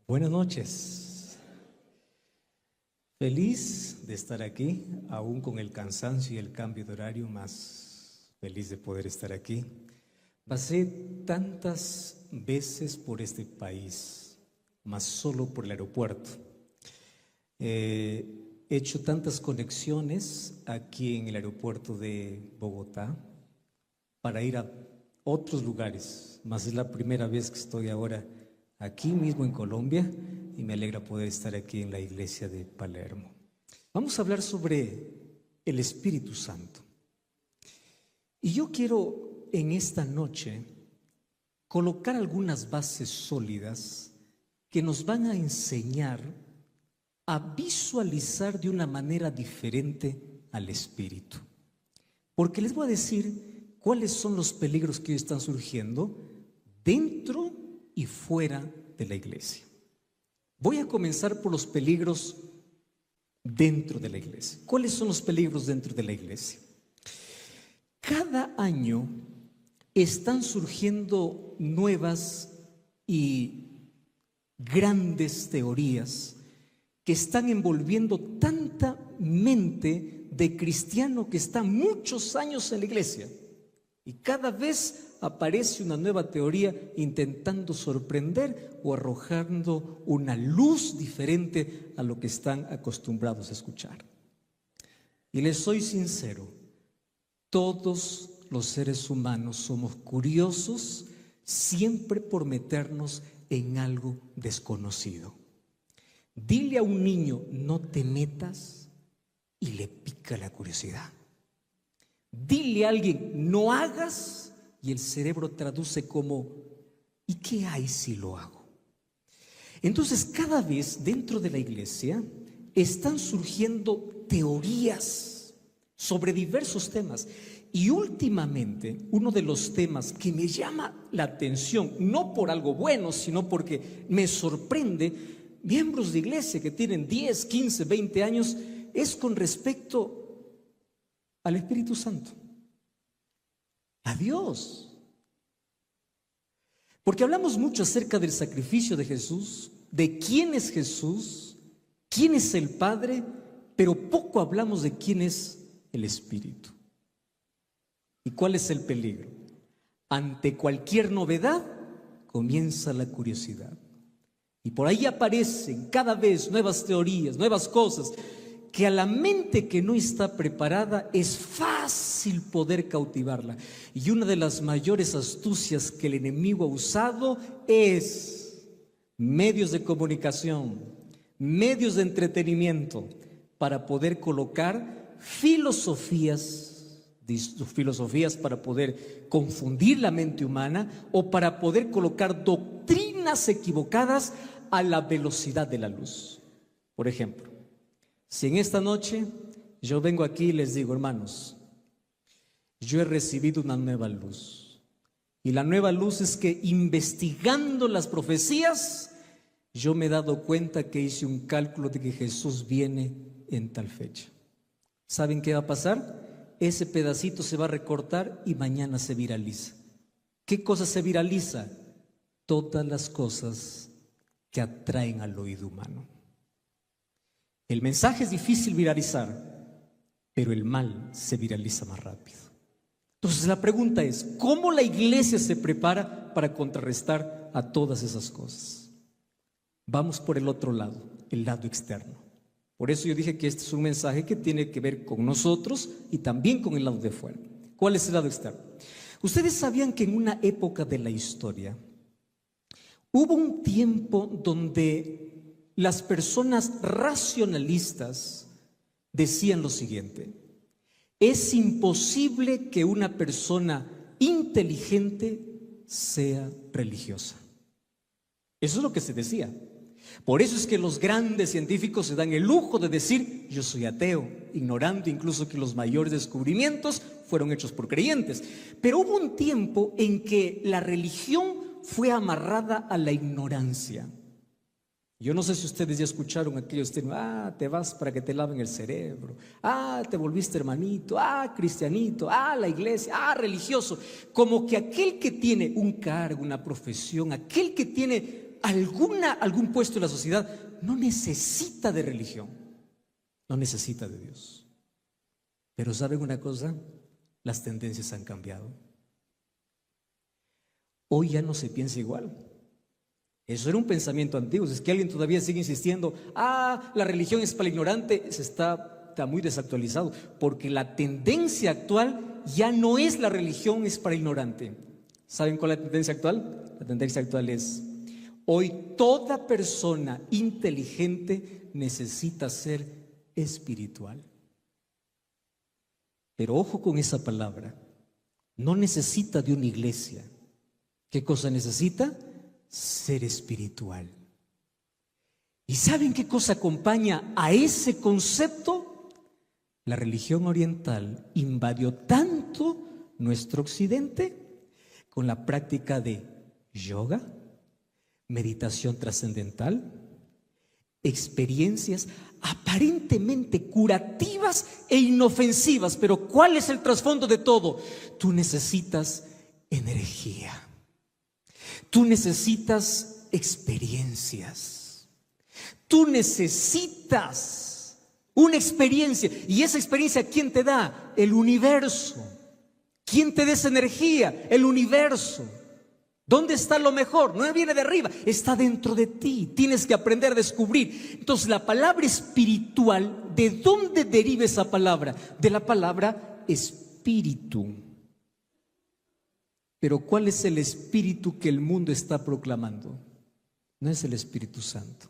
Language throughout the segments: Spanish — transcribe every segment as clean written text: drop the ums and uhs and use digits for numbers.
Buenas noches. Feliz de estar aquí, aún con el cansancio y el cambio de horario, más feliz de poder estar aquí. Pasé tantas veces por este país, más solo por el aeropuerto. He hecho tantas conexiones aquí en el aeropuerto de Bogotá para ir a otros lugares, más es la primera vez que estoy ahora aquí mismo en Colombia y me alegra poder estar aquí en la iglesia de Palermo. Vamos a hablar sobre el Espíritu Santo. Y yo quiero en esta noche colocar algunas bases sólidas que nos van a enseñar a visualizar de una manera diferente al Espíritu. Porque les voy a decir cuáles son los peligros que hoy están surgiendo dentro y fuera de la iglesia. Voy a comenzar por los peligros dentro de la iglesia. ¿Cuáles son los peligros dentro de la iglesia? Cada año están surgiendo nuevas y grandes teorías que están envolviendo tanta mente de cristiano que está muchos años en la iglesia. Y cada vez aparece una nueva teoría intentando sorprender o arrojando una luz diferente a lo que están acostumbrados a escuchar. Y les soy sincero, todos los seres humanos somos curiosos siempre por meternos en algo desconocido. Dile a un niño, no te metas, y le pica la curiosidad. Dile a alguien, no hagas, y el cerebro traduce como, ¿y qué hay si lo hago? Entonces, cada vez dentro de la iglesia están surgiendo teorías sobre diversos temas. Y últimamente, uno de los temas que me llama la atención, no por algo bueno, sino porque me sorprende, miembros de iglesia que tienen 10, 15, 20 años, es con respecto al Espíritu Santo, a Dios. Porque hablamos mucho acerca del sacrificio de Jesús, de quién es Jesús, quién es el Padre, pero poco hablamos de quién es el Espíritu. ¿Y cuál es el peligro? Ante cualquier novedad comienza la curiosidad. Y por ahí aparecen cada vez nuevas teorías, nuevas cosas, que a la mente que no está preparada es fácil poder cautivarla. Y una de las mayores astucias que el enemigo ha usado es medios de comunicación, medios de entretenimiento, para poder colocar filosofías para poder confundir la mente humana o para poder colocar doctrinas equivocadas a la velocidad de la luz. Por ejemplo, si en esta noche yo vengo aquí y les digo, hermanos, yo he recibido una nueva luz. Y la nueva luz es que investigando las profecías, yo me he dado cuenta que hice un cálculo de que Jesús viene en tal fecha. ¿Saben qué va a pasar? Ese pedacito se va a recortar y mañana se viraliza. ¿Qué cosa se viraliza? Todas las cosas que atraen al oído humano. El mensaje es difícil viralizar, pero el mal se viraliza más rápido. Entonces la pregunta es, ¿cómo la iglesia se prepara para contrarrestar a todas esas cosas? Vamos por el otro lado, el lado externo. Por eso yo dije que este es un mensaje que tiene que ver con nosotros y también con el lado de fuera. ¿Cuál es el lado externo? Ustedes sabían que en una época de la historia hubo un tiempo donde las personas racionalistas decían lo siguiente: es imposible que una persona inteligente sea religiosa. Eso es lo que se decía. Por eso es que los grandes científicos se dan el lujo de decir, yo soy ateo, ignorando incluso que los mayores descubrimientos fueron hechos por creyentes. Pero hubo un tiempo en que la religión fue amarrada a la ignorancia. Yo no sé si ustedes ya escucharon aquellos términos, te vas para que te laven el cerebro, te volviste hermanito, cristianito, la iglesia, religioso. Como que aquel que tiene un cargo, una profesión, aquel que tiene algún puesto en la sociedad, no necesita de religión, no necesita de Dios. Pero ¿saben una cosa? Las tendencias han cambiado. Hoy ya no se piensa igual. Eso era un pensamiento antiguo. Es que alguien todavía sigue insistiendo, la religión es para el ignorante, está muy desactualizado, porque la tendencia actual ya no es la religión es para el ignorante. ¿Saben cuál es la tendencia actual? La tendencia actual es: hoy toda persona inteligente necesita ser espiritual. Pero ojo con esa palabra. No necesita de una iglesia. ¿Qué cosa necesita? Ser espiritual. ¿Y saben qué cosa acompaña a ese concepto? La religión oriental invadió tanto nuestro occidente con la práctica de yoga, meditación trascendental, experiencias aparentemente curativas e inofensivas. Pero ¿cuál es el trasfondo de todo? Tú necesitas energía. Tú necesitas experiencias. Tú necesitas una experiencia. ¿Y esa experiencia quién te da? El universo. ¿Quién te da esa energía? El universo. ¿Dónde está lo mejor? No viene de arriba, está dentro de ti. Tienes que aprender a descubrir. Entonces, la palabra espiritual, ¿de dónde deriva esa palabra? De la palabra espíritu. Pero ¿cuál es el espíritu que el mundo está proclamando? No es el Espíritu Santo.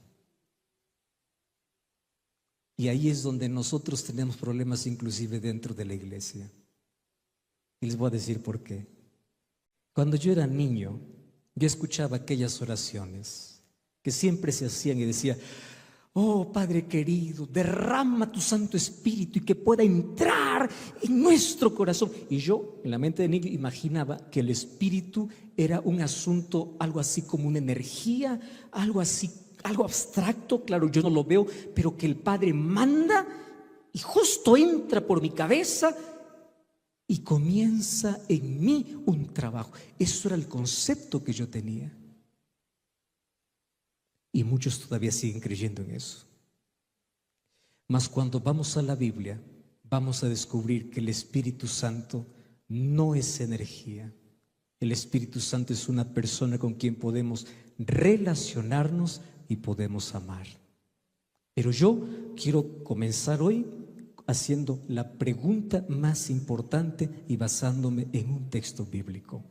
Y ahí es donde nosotros tenemos problemas inclusive dentro de la iglesia. Y les voy a decir por qué. Cuando yo era niño, yo escuchaba aquellas oraciones que siempre se hacían y decía: oh Padre querido, derrama tu Santo Espíritu y que pueda entrar en nuestro corazón. Y yo, en la mente de niño, imaginaba que el Espíritu era un asunto, algo así como una energía, algo así, algo abstracto. Claro, yo no lo veo, pero que el Padre manda y justo entra por mi cabeza y comienza en mí un trabajo. Eso era el concepto que yo tenía. Y muchos todavía siguen creyendo en eso. Mas cuando vamos a la Biblia, vamos a descubrir que el Espíritu Santo no es energía. El Espíritu Santo es una persona con quien podemos relacionarnos y podemos amar. Pero yo quiero comenzar hoy haciendo la pregunta más importante y basándome en un texto bíblico.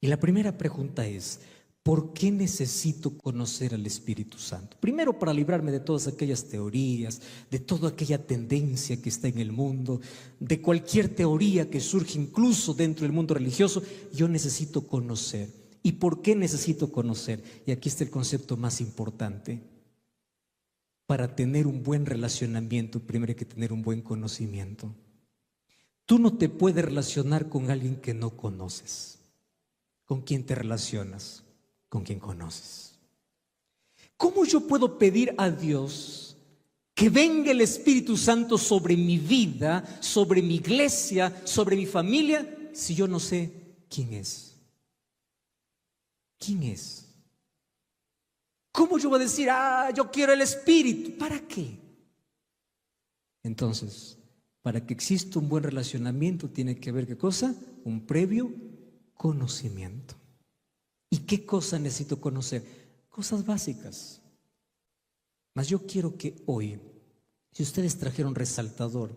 Y la primera pregunta es: ¿por qué necesito conocer al Espíritu Santo? Primero, para librarme de todas aquellas teorías, de toda aquella tendencia que está en el mundo, de cualquier teoría que surge incluso dentro del mundo religioso. Yo necesito conocer. ¿Y por qué necesito conocer? Y aquí está el concepto más importante. Para tener un buen relacionamiento, primero hay que tener un buen conocimiento. Tú no te puedes relacionar con alguien que no conoces. ¿Con quién te relacionas? Con quien conoces. ¿Cómo yo puedo pedir a Dios que venga el Espíritu Santo sobre mi vida, sobre mi iglesia, sobre mi familia, si yo no sé quién es? ¿Quién es? ¿Cómo yo voy a decir, yo quiero el Espíritu? ¿Para qué? Entonces, para que exista un buen relacionamiento tiene que haber, ¿qué cosa? Un previo conocimiento. ¿Y qué cosa necesito conocer? Cosas básicas. Mas yo quiero que hoy, si ustedes trajeron resaltador,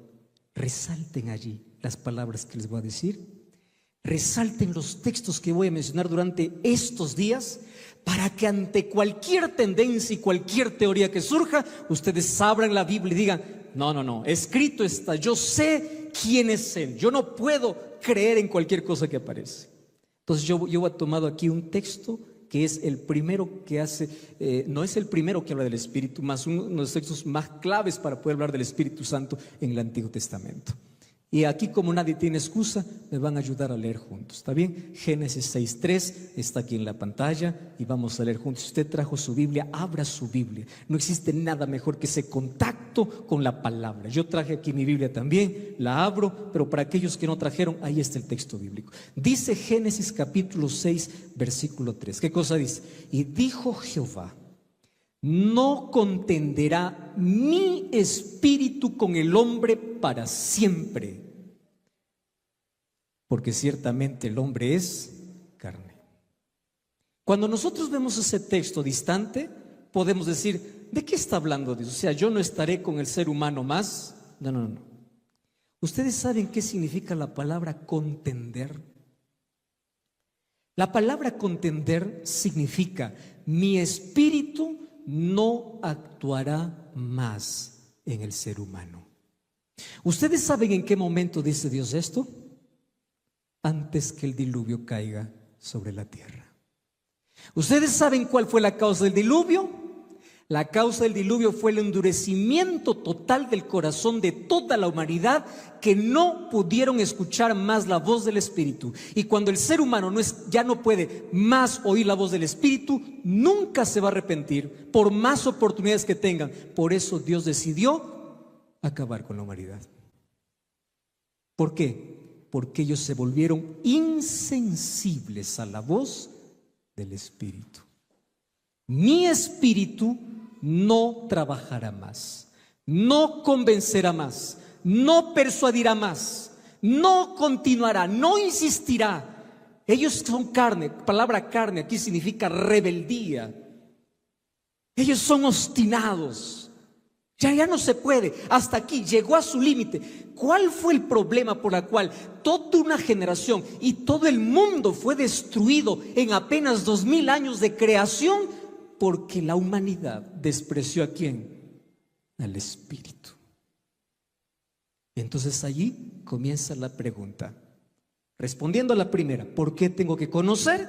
resalten allí las palabras que les voy a decir. Resalten los textos que voy a mencionar durante estos días, para que ante cualquier tendencia y cualquier teoría que surja, ustedes abran la Biblia y digan: no, escrito está, yo sé quién es Él, yo no puedo creer en cualquier cosa que aparece. Entonces yo he tomado aquí un texto que es el primero que hace, no es el primero que habla del Espíritu, más uno de los textos más claves para poder hablar del Espíritu Santo en el Antiguo Testamento. Y aquí, como nadie tiene excusa, me van a ayudar a leer juntos, ¿está bien? Génesis 6:3 está aquí en la pantalla y vamos a leer juntos. Si usted trajo su Biblia, abra su Biblia. No existe nada mejor que ese contacto con la palabra. Yo traje aquí mi Biblia también, la abro, pero para aquellos que no trajeron, ahí está el texto bíblico. Dice Génesis capítulo 6, versículo 3. ¿Qué cosa dice? Y dijo Jehová: no contenderá mi espíritu con el hombre para siempre, porque ciertamente el hombre es carne. Cuando nosotros vemos ese texto distante, podemos decir: ¿de qué está hablando Dios? O sea, yo no estaré con el ser humano más. No. ¿Ustedes saben qué significa la palabra contender? La palabra contender significa: mi espíritu no actuará más en el ser humano. ¿Ustedes saben en qué momento dice Dios esto? Antes que el diluvio caiga sobre la tierra. ¿Ustedes saben cuál fue la causa del diluvio? La causa del diluvio fue el endurecimiento total del corazón de toda la humanidad, que no pudieron escuchar más la voz del Espíritu. Y cuando el ser humano ya no puede más oír la voz del Espíritu, nunca se va a arrepentir por más oportunidades que tengan. Por eso Dios decidió acabar con la humanidad. ¿Por qué? Porque ellos se volvieron insensibles a la voz del Espíritu. Mi espíritu no trabajará más, no convencerá más, no persuadirá más, no continuará, no insistirá. Ellos son carne. Palabra carne aquí significa rebeldía. Ellos son obstinados. Ya no se puede. Hasta aquí llegó a su límite. ¿Cuál fue el problema por el cual toda una generación y todo el mundo fue destruido en apenas 2000 años de creación? Porque la humanidad despreció ¿a quién? Al Espíritu. Entonces allí comienza la pregunta. Respondiendo a la primera: ¿por qué tengo que conocer?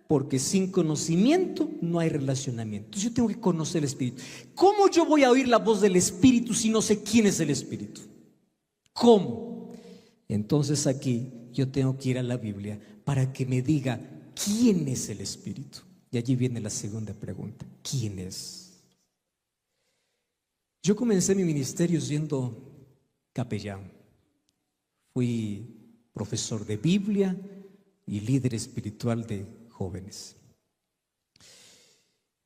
Porque sin conocimiento no hay relacionamiento. Entonces yo tengo que conocer el Espíritu. ¿Cómo yo voy a oír la voz del Espíritu si no sé quién es el Espíritu? ¿Cómo? Entonces aquí yo tengo que ir a la Biblia para que me diga quién es el Espíritu. Y allí viene la segunda pregunta: ¿quién es? Yo comencé mi ministerio siendo capellán. Fui profesor de Biblia y líder espiritual de jóvenes.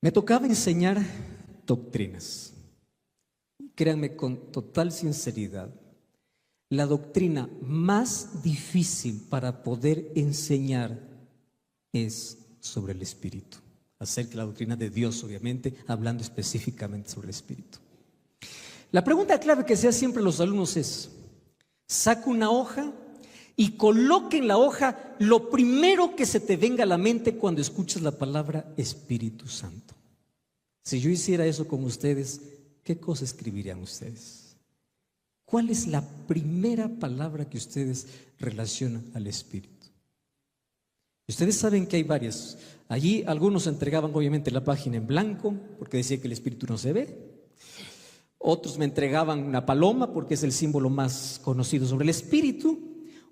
Me tocaba enseñar doctrinas. Créanme con total sinceridad, la doctrina más difícil para poder enseñar es sobre el Espíritu. Acerca de la doctrina de Dios, obviamente, hablando específicamente sobre el Espíritu. La pregunta clave que se hace siempre a los alumnos es: saca una hoja y coloque en la hoja lo primero que se te venga a la mente cuando escuchas la palabra Espíritu Santo. Si yo hiciera eso con ustedes, ¿qué cosa escribirían ustedes? ¿Cuál es la primera palabra que ustedes relacionan al Espíritu? Ustedes saben que hay varias. Allí algunos entregaban obviamente la página en blanco porque decía que el Espíritu no se ve. Otros me entregaban una paloma porque es el símbolo más conocido sobre el Espíritu.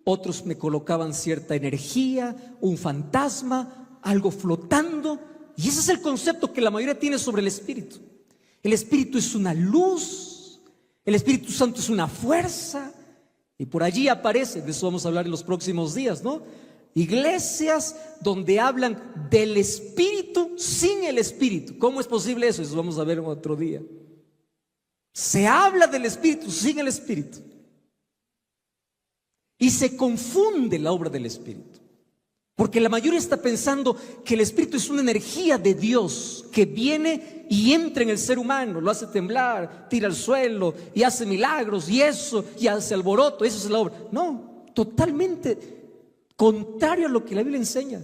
Otros me colocaban cierta energía, un fantasma, algo flotando. Y ese es el concepto que la mayoría tiene sobre el Espíritu. El Espíritu es una luz, el Espíritu Santo es una fuerza. Y por allí aparece, de eso vamos a hablar en los próximos días, ¿no? Iglesias donde hablan del Espíritu sin el Espíritu. ¿Cómo es posible eso? Eso vamos a ver en otro día. Se habla del Espíritu sin el Espíritu y se confunde la obra del Espíritu, porque la mayoría está pensando que el Espíritu es una energía de Dios que viene y entra en el ser humano, lo hace temblar, tira al suelo y hace milagros y eso, y hace alboroto. Eso es la obra. No, totalmente contrario a lo que la Biblia enseña.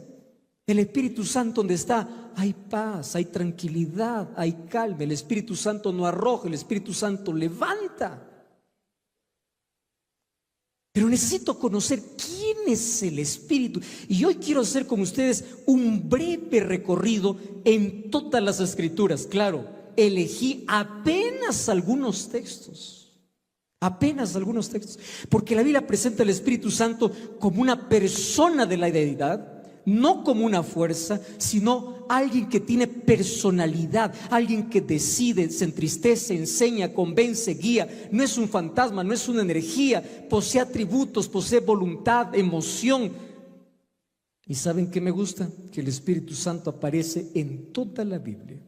El Espíritu Santo, donde está, hay paz, hay tranquilidad, hay calma. El Espíritu Santo no arroja, el Espíritu Santo levanta. Pero necesito conocer quién es el Espíritu. Y hoy quiero hacer con ustedes un breve recorrido en todas las Escrituras. Claro, elegí apenas algunos textos. Apenas algunos textos, porque la Biblia presenta al Espíritu Santo como una persona de la deidad, no como una fuerza, sino alguien que tiene personalidad, alguien que decide, se entristece, enseña, convence, guía. No es un fantasma, no es una energía, posee atributos, posee voluntad, emoción. ¿Y saben qué me gusta? Que el Espíritu Santo aparece en toda la Biblia.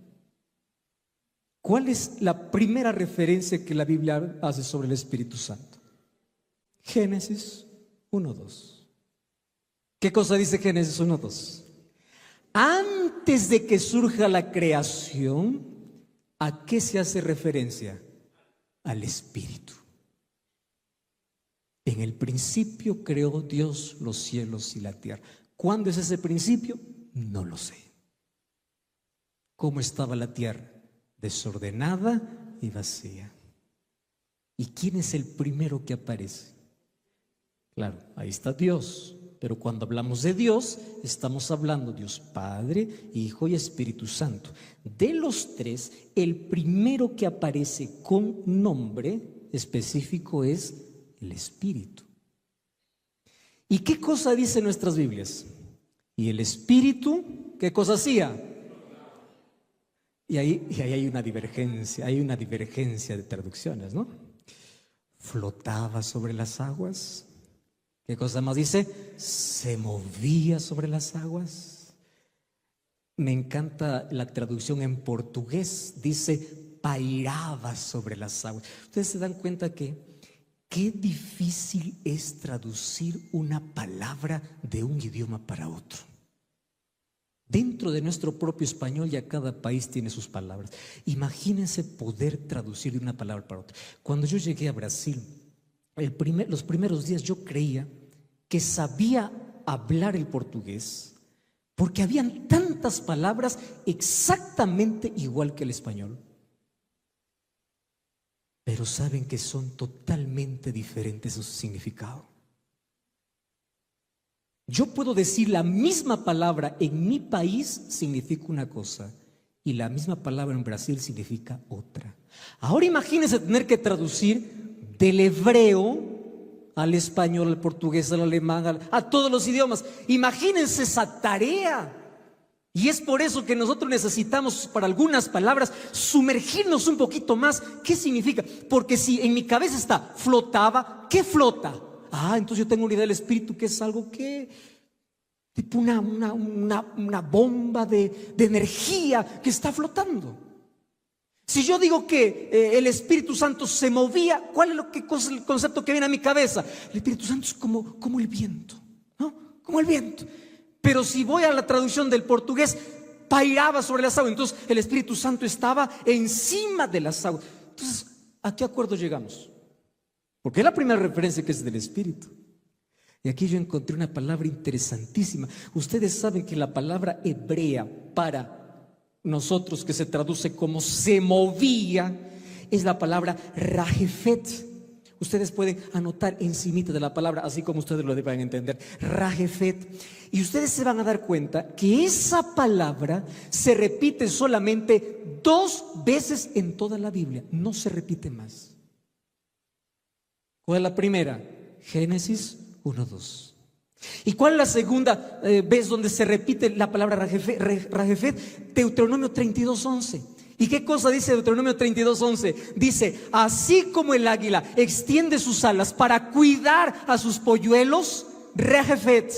¿Cuál es la primera referencia que la Biblia hace sobre el Espíritu Santo? Génesis 1:2. ¿Qué cosa dice Génesis 1:2? Antes de que surja la creación, ¿a qué se hace referencia? Al Espíritu. En el principio creó Dios los cielos y la tierra. ¿Cuándo es ese principio? No lo sé. ¿Cómo estaba la tierra? Desordenada y vacía. ¿Y quién es el primero que aparece? Claro, ahí está Dios. Pero cuando hablamos de Dios, estamos hablando de Dios Padre, Hijo y Espíritu Santo. De los tres, el primero que aparece con nombre específico es el Espíritu. ¿Y qué cosa dicen nuestras Biblias? Y el Espíritu, ¿qué cosa hacía? Y ahí hay una divergencia de traducciones, ¿no? Flotaba sobre las aguas. ¿Qué cosa más dice? Se movía sobre las aguas. Me encanta la traducción en portugués. Dice, pairaba sobre las aguas. Ustedes se dan cuenta que qué difícil es traducir una palabra de un idioma para otro. Dentro de nuestro propio español, ya cada país tiene sus palabras. Imagínense poder traducir de una palabra para otra. Cuando yo llegué a Brasil, los primeros días yo creía que sabía hablar el portugués porque habían tantas palabras exactamente igual que el español. Pero saben que son totalmente diferentes en su significado. Yo puedo decir la misma palabra en mi país significa una cosa y la misma palabra en Brasil significa otra. Ahora imagínense tener que traducir del hebreo al español, al portugués, al alemán, a todos los idiomas. Imagínense esa tarea. Y es por eso que nosotros necesitamos, para algunas palabras, sumergirnos un poquito más. ¿Qué significa? Porque si en mi cabeza está flotaba, ¿qué flota? Entonces yo tengo una idea del Espíritu que es algo que, tipo una bomba de energía que está flotando. Si yo digo que el Espíritu Santo se movía, ¿cuál es el concepto que viene a mi cabeza? El Espíritu Santo es como el viento, ¿no? Como el viento. Pero si voy a la traducción del portugués, pairaba sobre las aguas. Entonces el Espíritu Santo estaba encima de las aguas. Entonces, ¿a qué acuerdo llegamos? Porque es la primera referencia que es del Espíritu. Y aquí yo encontré una palabra interesantísima. Ustedes saben que la palabra hebrea para nosotros, que se traduce como se movía, es la palabra rajefet. Ustedes pueden anotar encimita de la palabra, así como ustedes lo deben entender, rajefet. Y ustedes se van a dar cuenta que esa palabra se repite solamente 2 veces en toda la Biblia, no se repite más. ¿Cuál es la primera? Génesis 1:2. ¿Y cuál es la segunda vez donde se repite la palabra rajefet? Deuteronomio 32:11. ¿Y qué cosa dice Deuteronomio 32:11? Dice, así como el águila extiende sus alas para cuidar a sus polluelos, rajefet.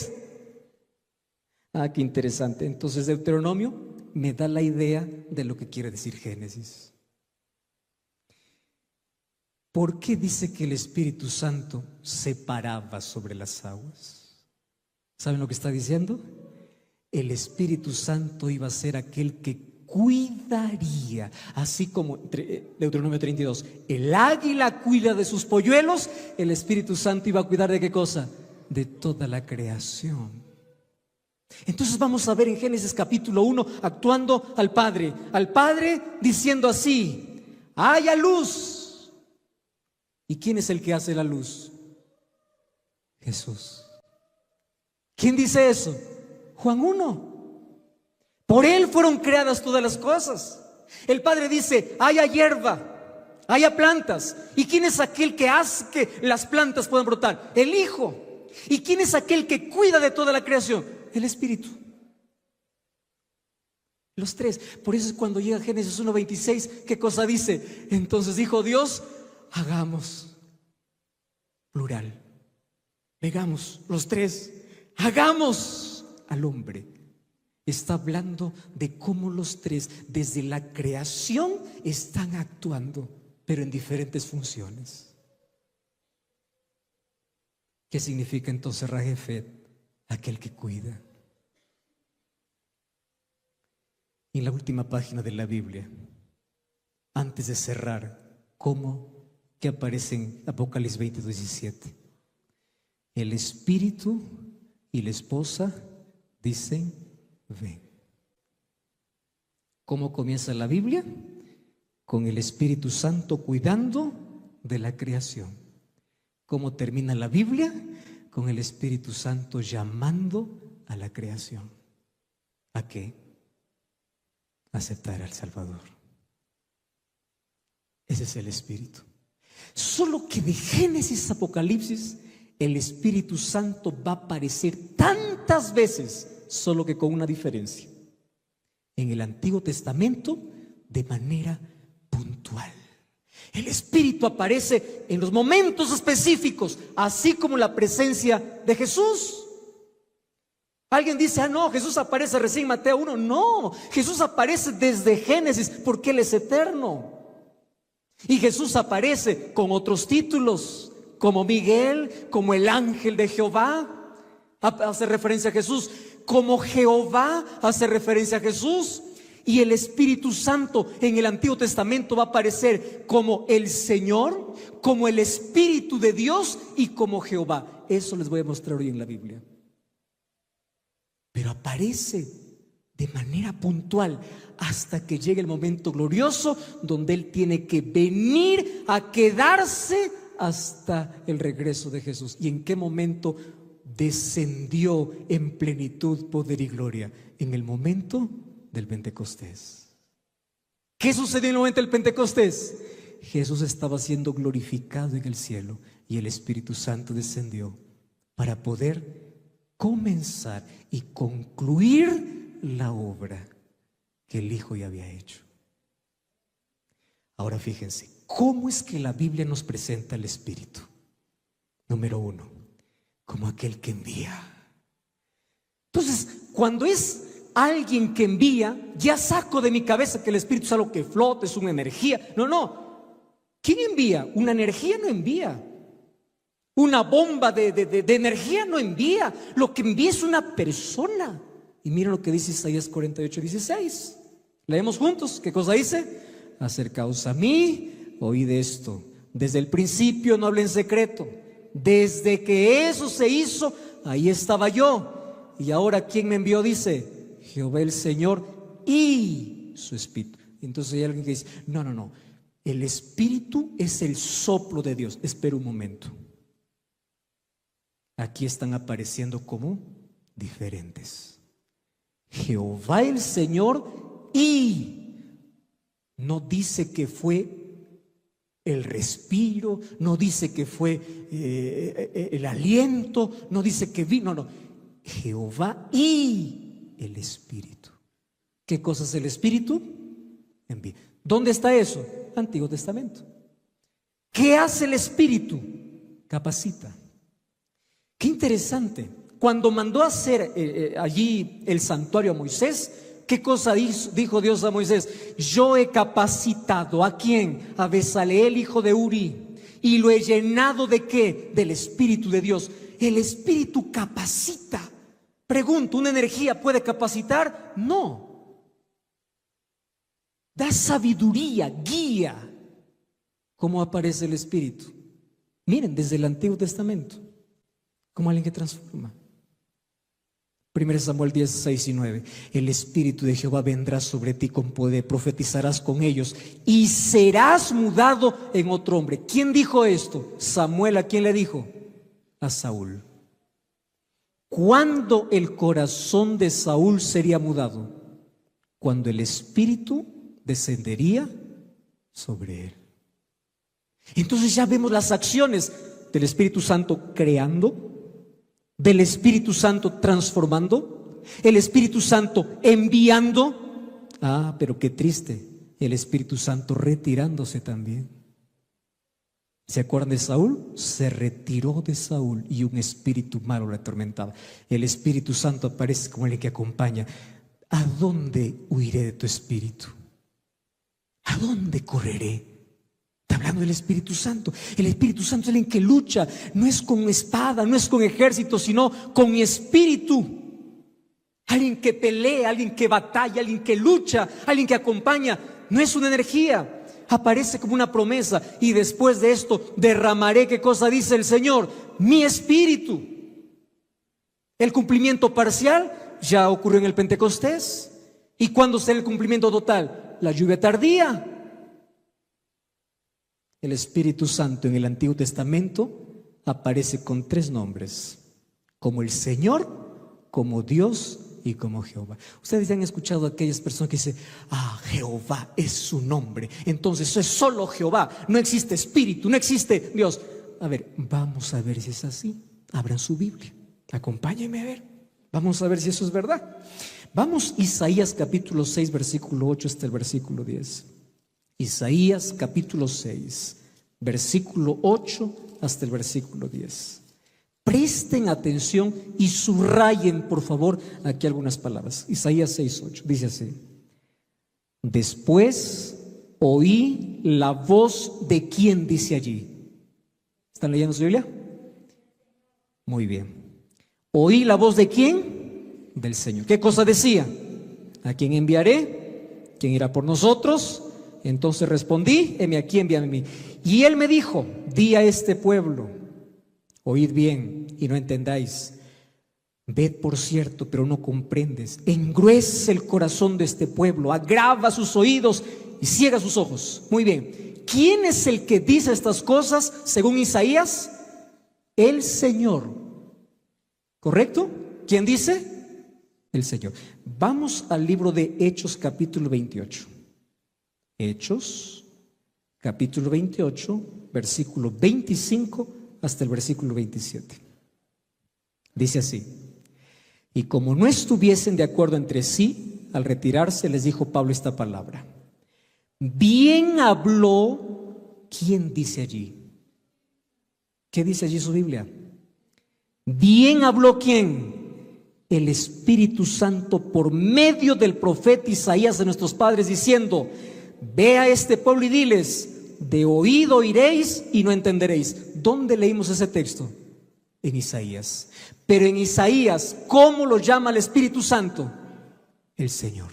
Qué interesante. Entonces Deuteronomio me da la idea de lo que quiere decir Génesis. ¿Por qué dice que el Espíritu Santo se paraba sobre las aguas? ¿Saben lo que está diciendo? El Espíritu Santo iba a ser aquel que cuidaría, así como Deuteronomio 32, el águila cuida de sus polluelos, el Espíritu Santo iba a cuidar ¿de qué cosa? De toda la creación. Entonces vamos a ver en Génesis capítulo 1 actuando al Padre diciendo así, haya luz. ¿Y quién es el que hace la luz? Jesús. ¿Quién dice eso? Juan 1. Por Él fueron creadas todas las cosas. El Padre dice, haya hierba. haya plantas. ¿Y quién es aquel que hace que las plantas puedan brotar? El Hijo. ¿Y quién es aquel que cuida de toda la creación? El Espíritu. Los tres. Por eso es cuando llega Génesis 1:26, ¿qué cosa dice? Entonces dijo Dios, hagamos, plural, hagamos los tres, hagamos al hombre. Está hablando de cómo los tres desde la creación están actuando, pero en diferentes funciones. ¿Qué significa entonces Rajefet? Aquel que cuida. Y en la última página de la Biblia, antes de cerrar, ¿cómo? Que aparece en Apocalipsis 22:17. El Espíritu y la esposa dicen, ven. ¿Cómo comienza la Biblia? Con el Espíritu Santo cuidando de la creación. ¿Cómo termina la Biblia? Con el Espíritu Santo llamando a la creación. ¿A qué? Aceptar al Salvador. Ese es el Espíritu. Solo que de Génesis a Apocalipsis el Espíritu Santo va a aparecer tantas veces, solo que con una diferencia. En el Antiguo Testamento de manera puntual. El Espíritu aparece en los momentos específicos, así como la presencia de Jesús. Alguien dice, no, Jesús aparece recién en Mateo 1. No, Jesús aparece desde Génesis porque Él es eterno. Y Jesús aparece con otros títulos, como Miguel, como el ángel de Jehová, hace referencia a Jesús, como Jehová hace referencia a Jesús. Y el Espíritu Santo en el Antiguo Testamento va a aparecer como el Señor, como el Espíritu de Dios y como Jehová. Eso les voy a mostrar hoy en la Biblia. Pero aparece de manera puntual hasta que llegue el momento glorioso donde Él tiene que venir a quedarse hasta el regreso de Jesús. ¿Y en qué momento descendió en plenitud, poder y gloria? En el momento del Pentecostés. ¿Qué sucedió en el momento del Pentecostés? Jesús estaba siendo glorificado en el cielo y el Espíritu Santo descendió para poder comenzar y concluir la obra que el Hijo ya había hecho. Ahora fíjense, ¿cómo es que la Biblia nos presenta al Espíritu? Número 1, como aquel que envía. Entonces, cuando es alguien que envía, ya saco de mi cabeza que el Espíritu es algo que flota, es una energía. No. ¿Quién envía? Una energía no envía. Una bomba de energía no envía. Lo que envía es una persona. Y miren lo que dice Isaías 48:16. Leemos juntos. ¿Qué cosa dice? Acercaos a mí, oíd esto. Desde el principio no hablé en secreto. Desde que eso se hizo, ahí estaba yo. Y ahora, ¿quién me envió? Dice Jehová el Señor y su Espíritu. Entonces hay alguien que dice, no. El Espíritu es el soplo de Dios. Espera un momento. Aquí están apareciendo como diferentes. Jehová el Señor y no dice que fue el respiro, no dice que fue el aliento, no dice que vino, no. Jehová y el Espíritu. ¿Qué cosa es el Espíritu? Envía. ¿Dónde está eso? Antiguo Testamento. ¿Qué hace el Espíritu? Capacita. Qué interesante. Cuando mandó a hacer allí el santuario a Moisés, ¿qué cosa dijo Dios a Moisés? Yo he capacitado ¿a quién? A Bezaleel, hijo de Uri, y lo he llenado ¿de qué? Del Espíritu de Dios. El Espíritu capacita. Pregunto, ¿una energía puede capacitar? No. Da sabiduría, guía. ¿Cómo aparece el Espíritu? Miren, desde el Antiguo Testamento, como alguien que transforma. 1 Samuel 10:6-9. El Espíritu de Jehová vendrá sobre ti con poder, profetizarás con ellos y serás mudado en otro hombre. ¿Quién dijo esto? Samuel. ¿A quién le dijo? A Saúl. ¿Cuándo el corazón de Saúl sería mudado? Cuando el Espíritu descendería sobre él. Entonces ya vemos las acciones del Espíritu Santo creando, del Espíritu Santo transformando, el Espíritu Santo enviando. Ah, pero qué triste, el Espíritu Santo retirándose también. ¿Se acuerdan de Saúl? Se retiró de Saúl y un espíritu malo le atormentaba. El Espíritu Santo aparece como el que acompaña. ¿A dónde huiré de tu espíritu? ¿A dónde correré? Está hablando del Espíritu Santo. El Espíritu Santo es el que lucha, no es con espada, no es con ejército, sino con mi espíritu. Alguien que pelea, alguien que batalla, alguien que lucha, alguien que acompaña. No es una energía. Aparece como una promesa. Y después de esto derramaré, ¿qué cosa dice el Señor? Mi espíritu. El cumplimiento parcial ya ocurrió en el Pentecostés. ¿Y cuándo será el cumplimiento total? La lluvia tardía. El Espíritu Santo en el Antiguo Testamento aparece con 3 nombres: como el Señor, como Dios y como Jehová. Ustedes ya han escuchado a aquellas personas que dicen: ah, Jehová es su nombre, entonces es solo Jehová, no existe espíritu, no existe Dios. A ver, vamos a ver si es así. Abran su Biblia, acompáñenme a ver, vamos a ver si eso es verdad. Vamos, Isaías capítulo 6 versículo 8 hasta el versículo 10. Isaías capítulo 6 versículo 8 hasta el versículo 10. Presten atención y subrayen, por favor, aquí algunas palabras. Isaías 6:8 dice así: después oí la voz de ¿quién dice allí? ¿Están leyendo su Biblia? Muy bien. ¿Oí la voz de quién? Del Señor. ¿Qué cosa decía? ¿A quién enviaré? ¿Quién irá por nosotros? Entonces respondí: heme aquí, envíame a mí. Y él me dijo: di a este pueblo, oíd bien y no entendáis. Ved por cierto, pero no comprendes. Engruece el corazón de este pueblo, agrava sus oídos y ciega sus ojos. Muy bien. ¿Quién es el que dice estas cosas según Isaías? El Señor. ¿Correcto? ¿Quién dice? El Señor. Vamos al libro de Hechos capítulo 28. Hechos capítulo 28, versículo 25 hasta el versículo 27. Dice así: y como no estuviesen de acuerdo entre sí, al retirarse les dijo Pablo esta palabra: bien habló. ¿Quién dice allí? ¿Qué dice allí su Biblia? Bien habló ¿quién? El Espíritu Santo por medio del profeta Isaías de nuestros padres, diciendo: ve a este pueblo y diles, de oído oiréis y no entenderéis. ¿Dónde leímos ese texto? En Isaías. Pero en Isaías, ¿cómo lo llama el Espíritu Santo? El Señor.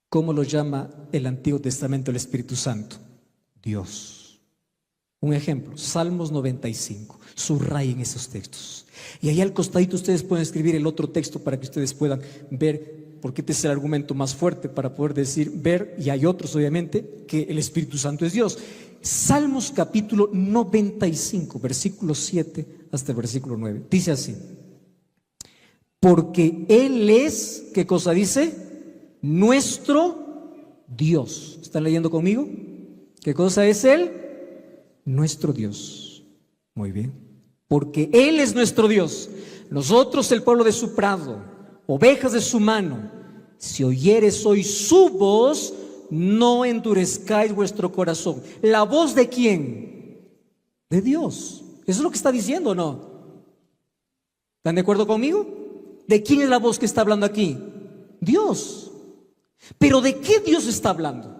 ¿Cómo lo llama el Antiguo Testamento el Espíritu Santo? Dios. Un ejemplo, Salmos 95. Subrayen esos textos. Y ahí al costadito ustedes pueden escribir el otro texto para que ustedes puedan ver, porque este es el argumento más fuerte para poder decir, ver, y hay otros obviamente, que el Espíritu Santo es Dios. Salmos capítulo 95, versículo 7 hasta el versículo 9. Dice así: porque Él es, ¿qué cosa dice? Nuestro Dios. ¿Están leyendo conmigo? ¿Qué cosa es Él? Nuestro Dios. Muy bien. Porque Él es nuestro Dios. Nosotros, el pueblo de su prado, ovejas de su mano. Si oyeres hoy su voz, no endurezcáis vuestro corazón. ¿La voz de quién? De Dios. ¿Eso es lo que está diciendo o no? ¿Están de acuerdo conmigo? ¿De quién es la voz que está hablando aquí? Dios. ¿Pero de qué Dios está hablando?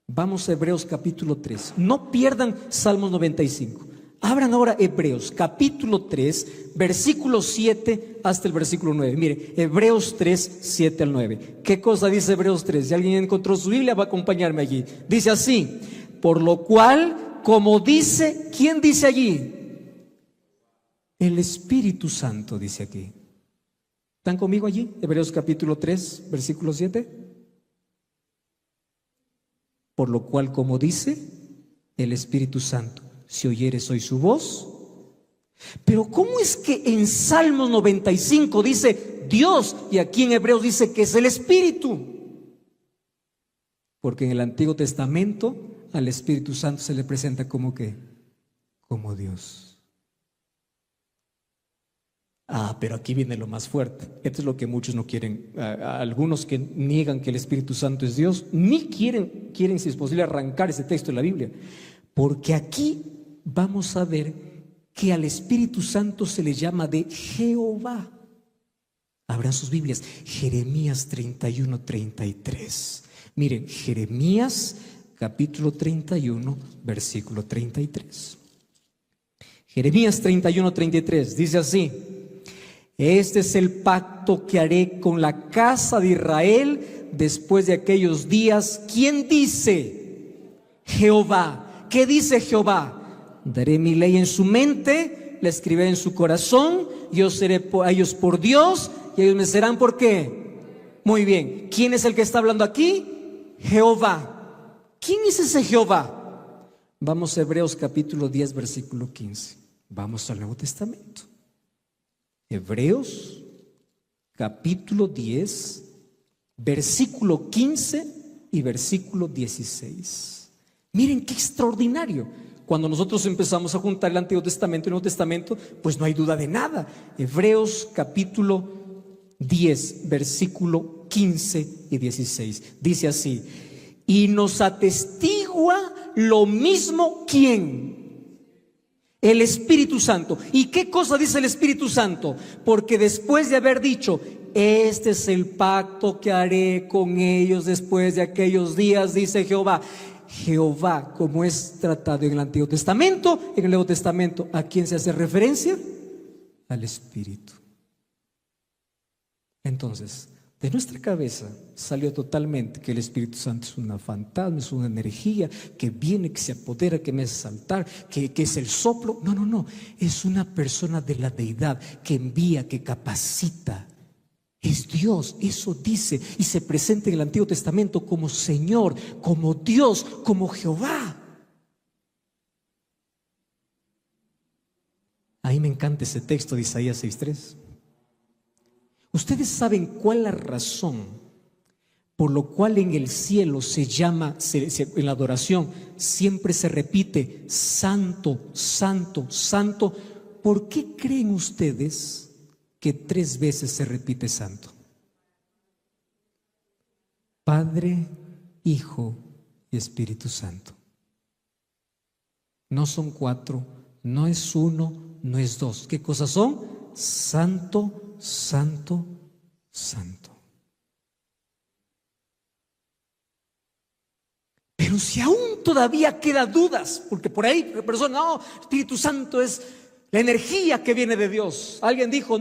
Vamos a Hebreos capítulo 3. No pierdan Salmos 95. Abran ahora Hebreos capítulo 3, versículo 7 hasta el versículo 9. Mire, Hebreos 3, 7 al 9. ¿Qué cosa dice Hebreos 3? Si alguien encontró su Biblia, va a acompañarme allí. Dice así: por lo cual, como dice, ¿quién dice allí? El Espíritu Santo dice aquí. ¿Están conmigo allí? Hebreos capítulo 3, versículo 7. Por lo cual, como dice el Espíritu Santo, si oyeres hoy su voz. Pero ¿cómo es que en Salmos 95 dice Dios y aquí en Hebreos dice que es el Espíritu? Porque en el Antiguo Testamento al Espíritu Santo se le presenta como ¿qué? Como Dios. Pero aquí viene lo más fuerte. Esto es lo que muchos no quieren. Algunos que niegan que el Espíritu Santo es Dios, ni quieren, si es posible, arrancar ese texto de la Biblia. Porque aquí vamos a ver que al Espíritu Santo se le llama de Jehová. Abran sus Biblias, Jeremías 31:33. Miren, Jeremías capítulo 31, versículo 33. Jeremías 31:33 dice así: este es el pacto que haré con la casa de Israel después de aquellos días. ¿Quién dice? Jehová. ¿Qué dice Jehová? Daré mi ley en su mente, la escribiré en su corazón, yo seré a ellos por Dios y ellos me serán ¿por qué? Muy bien. ¿Quién es el que está hablando aquí? Jehová. ¿Quién es ese Jehová? Vamos a Hebreos capítulo 10, versículo 15. Vamos al Nuevo Testamento. Hebreos capítulo 10, versículo 15 y versículo 16. Miren qué extraordinario. Cuando nosotros empezamos a juntar el Antiguo Testamento y el Nuevo Testamento, pues no hay duda de nada. Hebreos capítulo 10, versículo 15 y 16. Dice así: y nos atestigua lo mismo ¿quién? El Espíritu Santo. ¿Y qué cosa dice el Espíritu Santo? Porque después de haber dicho, este es el pacto que haré con ellos después de aquellos días, dice Jehová. Jehová, como es tratado en el Antiguo Testamento, en el Nuevo Testamento, ¿a quién se hace referencia? Al Espíritu. Entonces, de nuestra cabeza salió totalmente que el Espíritu Santo es una fantasma, es una energía que viene, que se apodera, que me hace saltar, que es el soplo. No, es una persona de la deidad que envía, que capacita. Es Dios, eso dice, y se presenta en el Antiguo Testamento como Señor, como Dios, como Jehová. A mí me encanta ese texto de Isaías 6:3. Ustedes saben cuál es la razón por lo cual en el cielo se llama, en la adoración siempre se repite santo, santo, santo. ¿Por qué creen ustedes que 3 veces se repite santo? Padre, Hijo y Espíritu Santo. No son 4, no es 1, no es 2. ¿Qué cosas son? Santo, santo, santo. Pero si aún todavía quedan dudas, porque por ahí personas, no, Espíritu Santo es la energía que viene de Dios. Alguien dijo,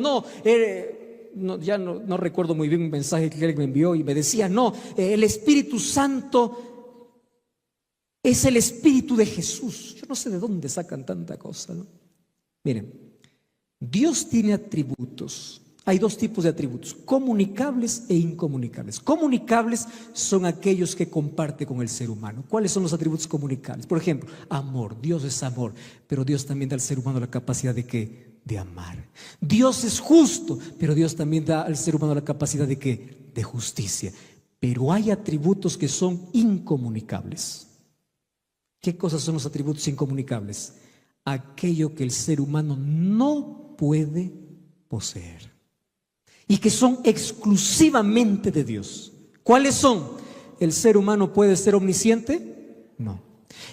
ya no recuerdo muy bien un mensaje que alguien me envió y me decía, no, el Espíritu Santo es el Espíritu de Jesús. Yo no sé de dónde sacan tanta cosa, ¿no? Miren, Dios tiene atributos. Hay 2 tipos de atributos, comunicables e incomunicables. Comunicables son aquellos que comparte con el ser humano. ¿Cuáles son los atributos comunicables? Por ejemplo, amor. Dios es amor, pero Dios también da al ser humano la capacidad de ¿qué? De amar. Dios es justo, pero Dios también da al ser humano la capacidad de ¿qué? De justicia. Pero hay atributos que son incomunicables. ¿Qué cosas son los atributos incomunicables? Aquello que el ser humano no puede poseer y que son exclusivamente de Dios. ¿Cuáles son? ¿El ser humano puede ser omnisciente? No.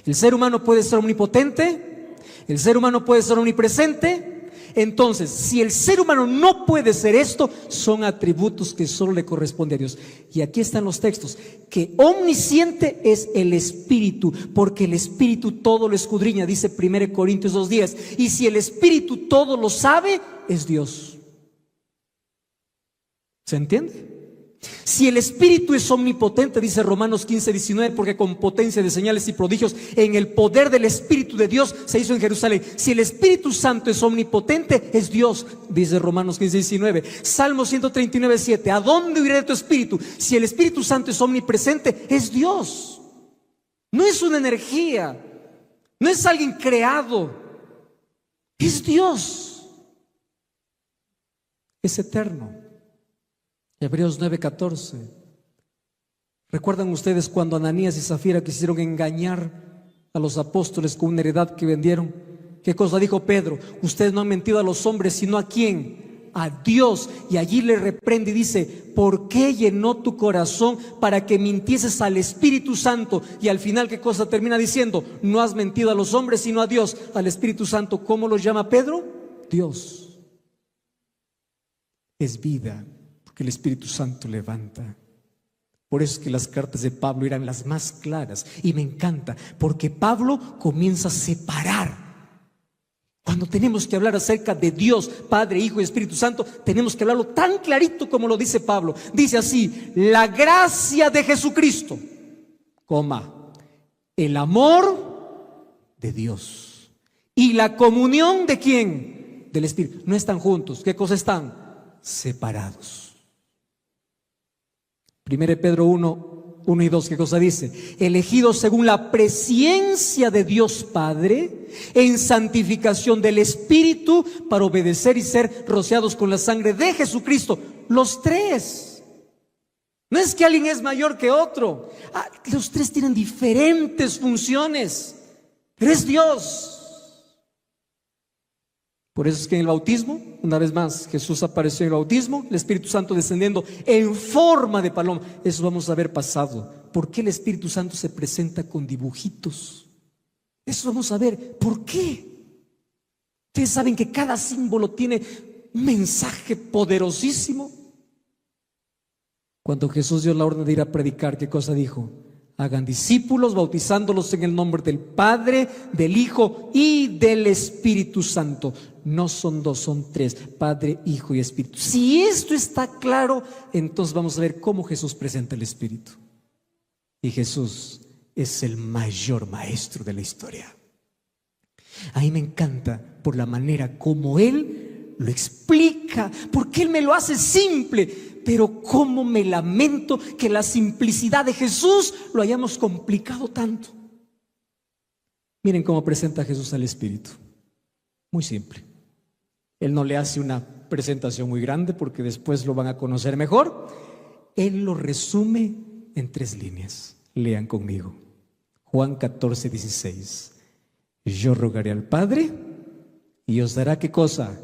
¿El ser humano puede ser omnipotente? ¿El ser humano puede ser omnipresente? Entonces, si el ser humano no puede ser esto, son atributos que solo le corresponde a Dios. Y aquí están los textos, que omnisciente es el Espíritu, porque el Espíritu todo lo escudriña, dice 1 Corintios 2:10. Y si el Espíritu todo lo sabe, es Dios. ¿Se entiende? Si el Espíritu es omnipotente, dice Romanos 15:19, porque con potencia de señales y prodigios en el poder del Espíritu de Dios se hizo en Jerusalén. Si el Espíritu Santo es omnipotente, es Dios, dice Romanos 15:19. Salmo 139:7, ¿a dónde iré de tu Espíritu? Si el Espíritu Santo es omnipresente, es Dios. No es una energía, no es alguien creado, es Dios. Es eterno. Hebreos 9:14. ¿Recuerdan ustedes cuando Ananías y Zafira quisieron engañar a los apóstoles con una heredad que vendieron? ¿Qué cosa dijo Pedro? Ustedes no han mentido a los hombres, sino ¿a quién? A Dios. Y allí le reprende y dice: ¿por qué llenó tu corazón para que mintieses al Espíritu Santo? Y al final, ¿qué cosa termina diciendo? No has mentido a los hombres, sino a Dios. Al Espíritu Santo, ¿cómo lo llama Pedro? Dios. Es vida, porque el Espíritu Santo levanta. Por eso es que las cartas de Pablo eran las más claras. Y me encanta, porque Pablo comienza a separar. Cuando tenemos que hablar acerca de Dios, Padre, Hijo y Espíritu Santo, tenemos que hablarlo tan clarito como lo dice Pablo. Dice así: la gracia de Jesucristo, el amor de Dios y la comunión ¿de quién? Del Espíritu. No están juntos. ¿Qué cosa están? Separados. 1 Pedro 1 y 2, ¿qué cosa dice? Elegidos según la presciencia de Dios Padre, en santificación del Espíritu, para obedecer y ser rociados con la sangre de Jesucristo. Los tres. No es que alguien es mayor que otro. Los tres tienen diferentes funciones, pero es Dios. Por eso es que en el bautismo, una vez más, Jesús apareció en el bautismo, el Espíritu Santo descendiendo en forma de paloma. Eso vamos a ver pasado. ¿Por qué el Espíritu Santo se presenta con dibujitos? Eso vamos a ver. ¿Por qué? Ustedes saben que cada símbolo tiene un mensaje poderosísimo. Cuando Jesús dio la orden de ir a predicar, ¿qué cosa dijo? Hagan discípulos, bautizándolos en el nombre del Padre, del Hijo y del Espíritu Santo. No son dos, son tres: Padre, Hijo y Espíritu. Si esto está claro, entonces vamos a ver cómo Jesús presenta el Espíritu. Y Jesús es el mayor maestro de la historia. A mí me encanta por la manera como Él lo explica, porque Él me lo hace simple. Pero cómo me lamento que la simplicidad de Jesús lo hayamos complicado tanto. Miren cómo presenta Jesús al Espíritu. Muy simple. Él no le hace una presentación muy grande, porque después lo van a conocer mejor. Él lo resume en 3 líneas. Lean conmigo. Juan 14:16. Yo rogaré al Padre y os dará ¿qué cosa?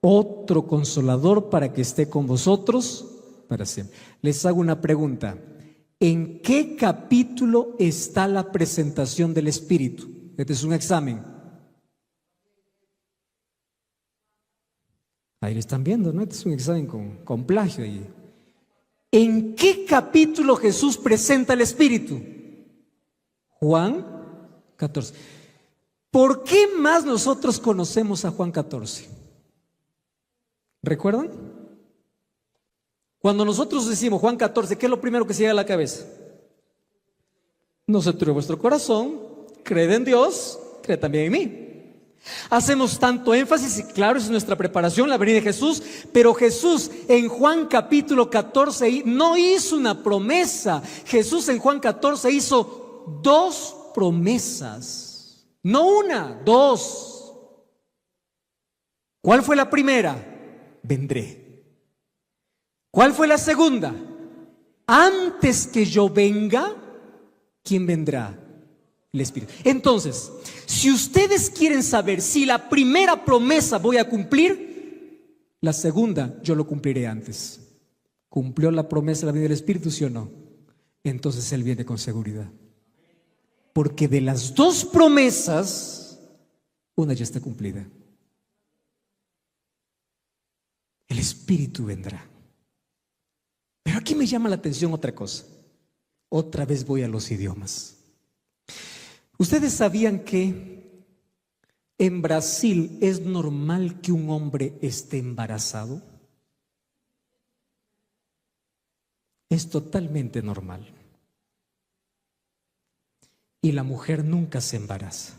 Otro consolador para que esté con vosotros para siempre. Les hago una pregunta: ¿en qué capítulo está la presentación del Espíritu? Este es un examen. Ahí lo están viendo, ¿no? Este es un examen con plagio ahí. ¿En qué capítulo Jesús presenta el Espíritu? Juan 14. ¿Por qué más nosotros conocemos a Juan 14? ¿Recuerdan? Cuando nosotros decimos Juan 14, ¿qué es lo primero que se llega a la cabeza? No se turbe vuestro corazón, creed en Dios, cree también en mí. Hacemos tanto énfasis, y claro, esa es nuestra preparación, la venida de Jesús. Pero Jesús en Juan capítulo 14 no hizo una promesa. Jesús en Juan 14 hizo 2 promesas. No una, 2. ¿Cuál fue la primera? Vendré. ¿Cuál fue la segunda? Antes que yo venga, ¿quién vendrá? El Espíritu. Entonces, si ustedes quieren saber si la primera promesa voy a cumplir, la segunda yo lo cumpliré antes. ¿Cumplió la promesa de la venida del Espíritu, sí o no? Entonces Él viene con seguridad. Porque de las 2 promesas, una ya está cumplida. El Espíritu vendrá. Pero aquí me llama la atención otra cosa. Otra vez voy a los idiomas. ¿Ustedes sabían que en Brasil es normal que un hombre esté embarazado? Es totalmente normal. Y la mujer nunca se embaraza.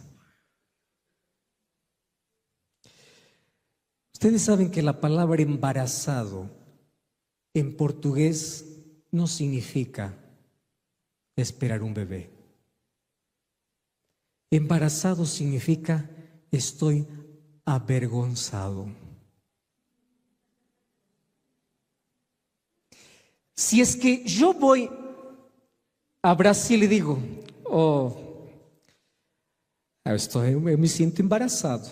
Ustedes saben que la palabra embarazado en portugués no significa esperar un bebé. Embarazado significa estoy avergonzado. Si es que yo voy Habrá si le digo, oh, yo me siento embarazado.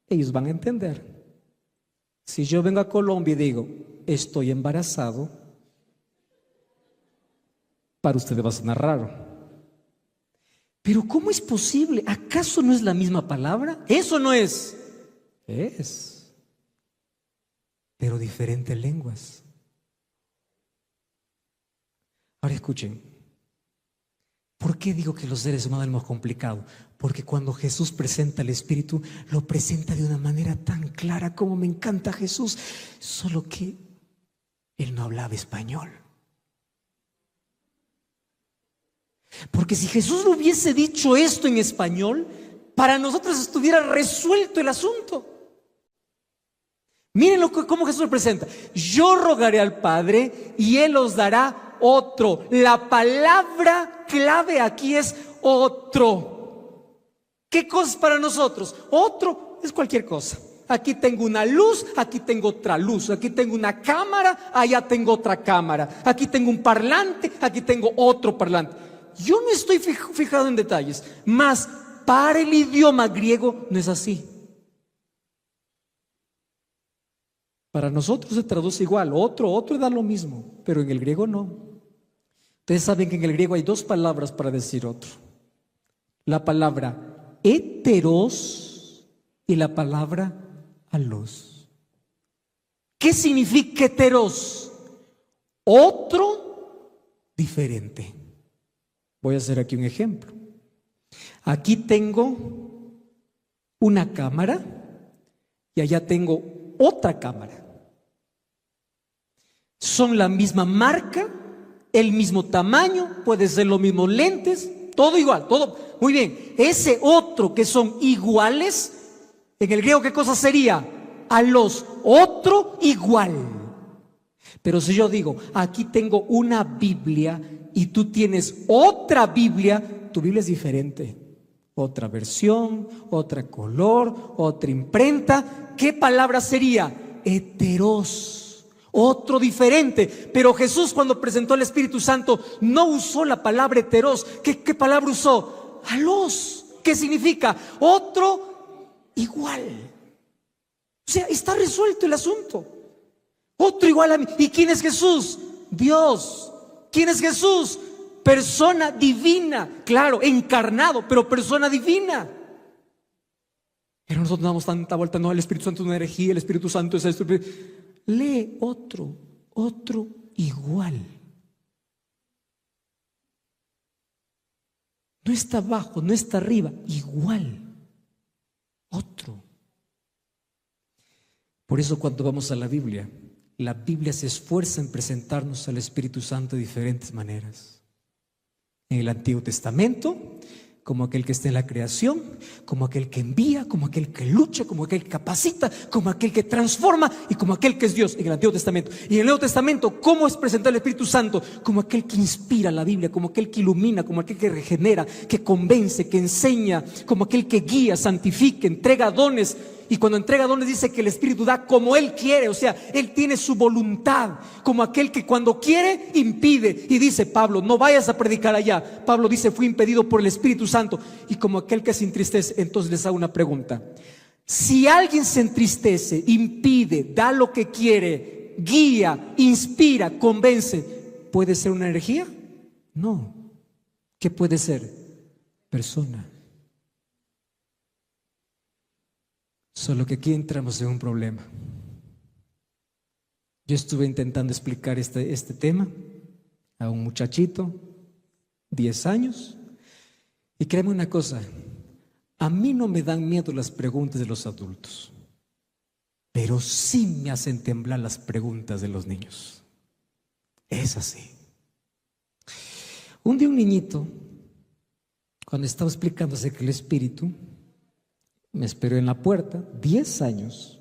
Ellos van a entender. Si yo vengo a Colombia y digo, estoy embarazado, para ustedes va a sonar raro. Pero ¿cómo es posible? ¿Acaso no es la misma palabra? Eso no es. Es. Pero diferentes lenguas. Ahora escuchen. ¿Por qué digo que los seres humanos es más complicado? Porque cuando Jesús presenta el Espíritu, lo presenta de una manera tan clara como me encanta Jesús, solo que Él no hablaba español. Porque si Jesús no hubiese dicho esto en español, para nosotros estuviera resuelto el asunto. Miren cómo Jesús lo presenta. Yo rogaré al Padre y Él os dará otro. La palabra clave aquí es otro. ¿Qué cosa es para nosotros? Otro es cualquier cosa. Aquí tengo una luz, aquí tengo otra luz. Aquí tengo una cámara, allá tengo otra cámara. Aquí tengo un parlante, aquí tengo otro parlante. Yo no estoy fijado en detalles, mas para el idioma griego no es así. Para nosotros se traduce igual, otro da lo mismo, pero en el griego no. Ustedes saben que en el griego hay dos palabras para decir otro. La palabra heteros y la palabra alos. ¿Qué significa heteros? Otro diferente. Voy a hacer aquí un ejemplo. Aquí tengo una cámara y allá tengo otra cámara. Son la misma marca, el mismo tamaño, puede ser los mismos lentes, todo igual, todo. Muy bien, ese otro que son iguales, en el griego ¿qué cosa sería? A los otro igual. Pero si yo digo, aquí tengo una Biblia y tú tienes otra Biblia, tu Biblia es diferente. Otra versión, otra color, otra imprenta. ¿Qué palabra sería? Heteros. Otro diferente. Pero Jesús, cuando presentó el Espíritu Santo, no usó la palabra heteros. ¿Qué palabra usó? Alos. ¿Qué significa? Otro igual. O sea, está resuelto el asunto. Otro igual a mí. ¿Y quién es Jesús? Dios. ¿Quién es Jesús? Persona divina. Claro, encarnado, pero persona divina. Pero nosotros damos tanta vuelta. No, el Espíritu Santo es una herejía, el Espíritu Santo es esto. Lee otro igual. No está abajo, no está arriba, igual. Otro. Por eso cuando vamos a la Biblia se esfuerza en presentarnos al Espíritu Santo de diferentes maneras. En el Antiguo Testamento, como aquel que está en la creación, como aquel que envía, como aquel que lucha, como aquel que capacita, como aquel que transforma y como aquel que es Dios en el Antiguo Testamento. Y en el Nuevo Testamento, ¿cómo es presentado el Espíritu Santo? Como aquel que inspira la Biblia, como aquel que ilumina, como aquel que regenera, que convence, que enseña, como aquel que guía, santifica, entrega dones. Y cuando entrega dones dice que el Espíritu da como Él quiere, o sea, Él tiene su voluntad, como aquel que cuando quiere impide. Y dice Pablo, no vayas a predicar allá. Pablo dice, fui impedido por el Espíritu Santo. Y como aquel que se entristece, entonces les hago una pregunta. Si alguien se entristece, impide, da lo que quiere, guía, inspira, convence, ¿puede ser una herejía? No. ¿Qué puede ser? Persona. Solo que aquí entramos en un problema. Yo estuve intentando explicar este tema a un muchachito, 10 años, y créeme una cosa, a mí no me dan miedo las preguntas de los adultos, pero sí me hacen temblar las preguntas de los niños. Es así. Un día un niñito, cuando estaba explicando acerca del Espíritu, me esperó en la puerta, 10 años.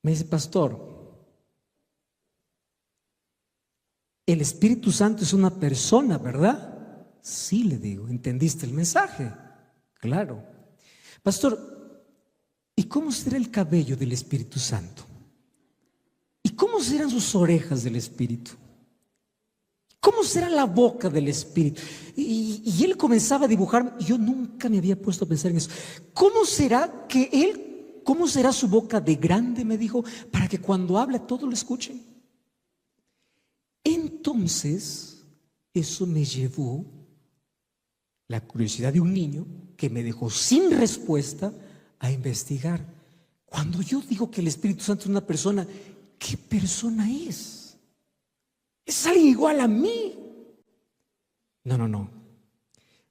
Me dice, pastor, el Espíritu Santo es una persona, ¿verdad? Sí, le digo, ¿entendiste el mensaje? Claro. Pastor, ¿y cómo será el cabello del Espíritu Santo? ¿Y cómo serán sus orejas del Espíritu? ¿Cómo será la boca del Espíritu? Y él comenzaba a dibujar, y yo nunca me había puesto a pensar en eso. ¿Cómo será cómo será su boca de grande? Me dijo, para que cuando hable todos lo escuchen. Entonces, eso me llevó la curiosidad de un niño que me dejó sin respuesta a investigar. Cuando yo digo que el Espíritu Santo es una persona, ¿qué persona es? ¿Es alguien igual a mí? No.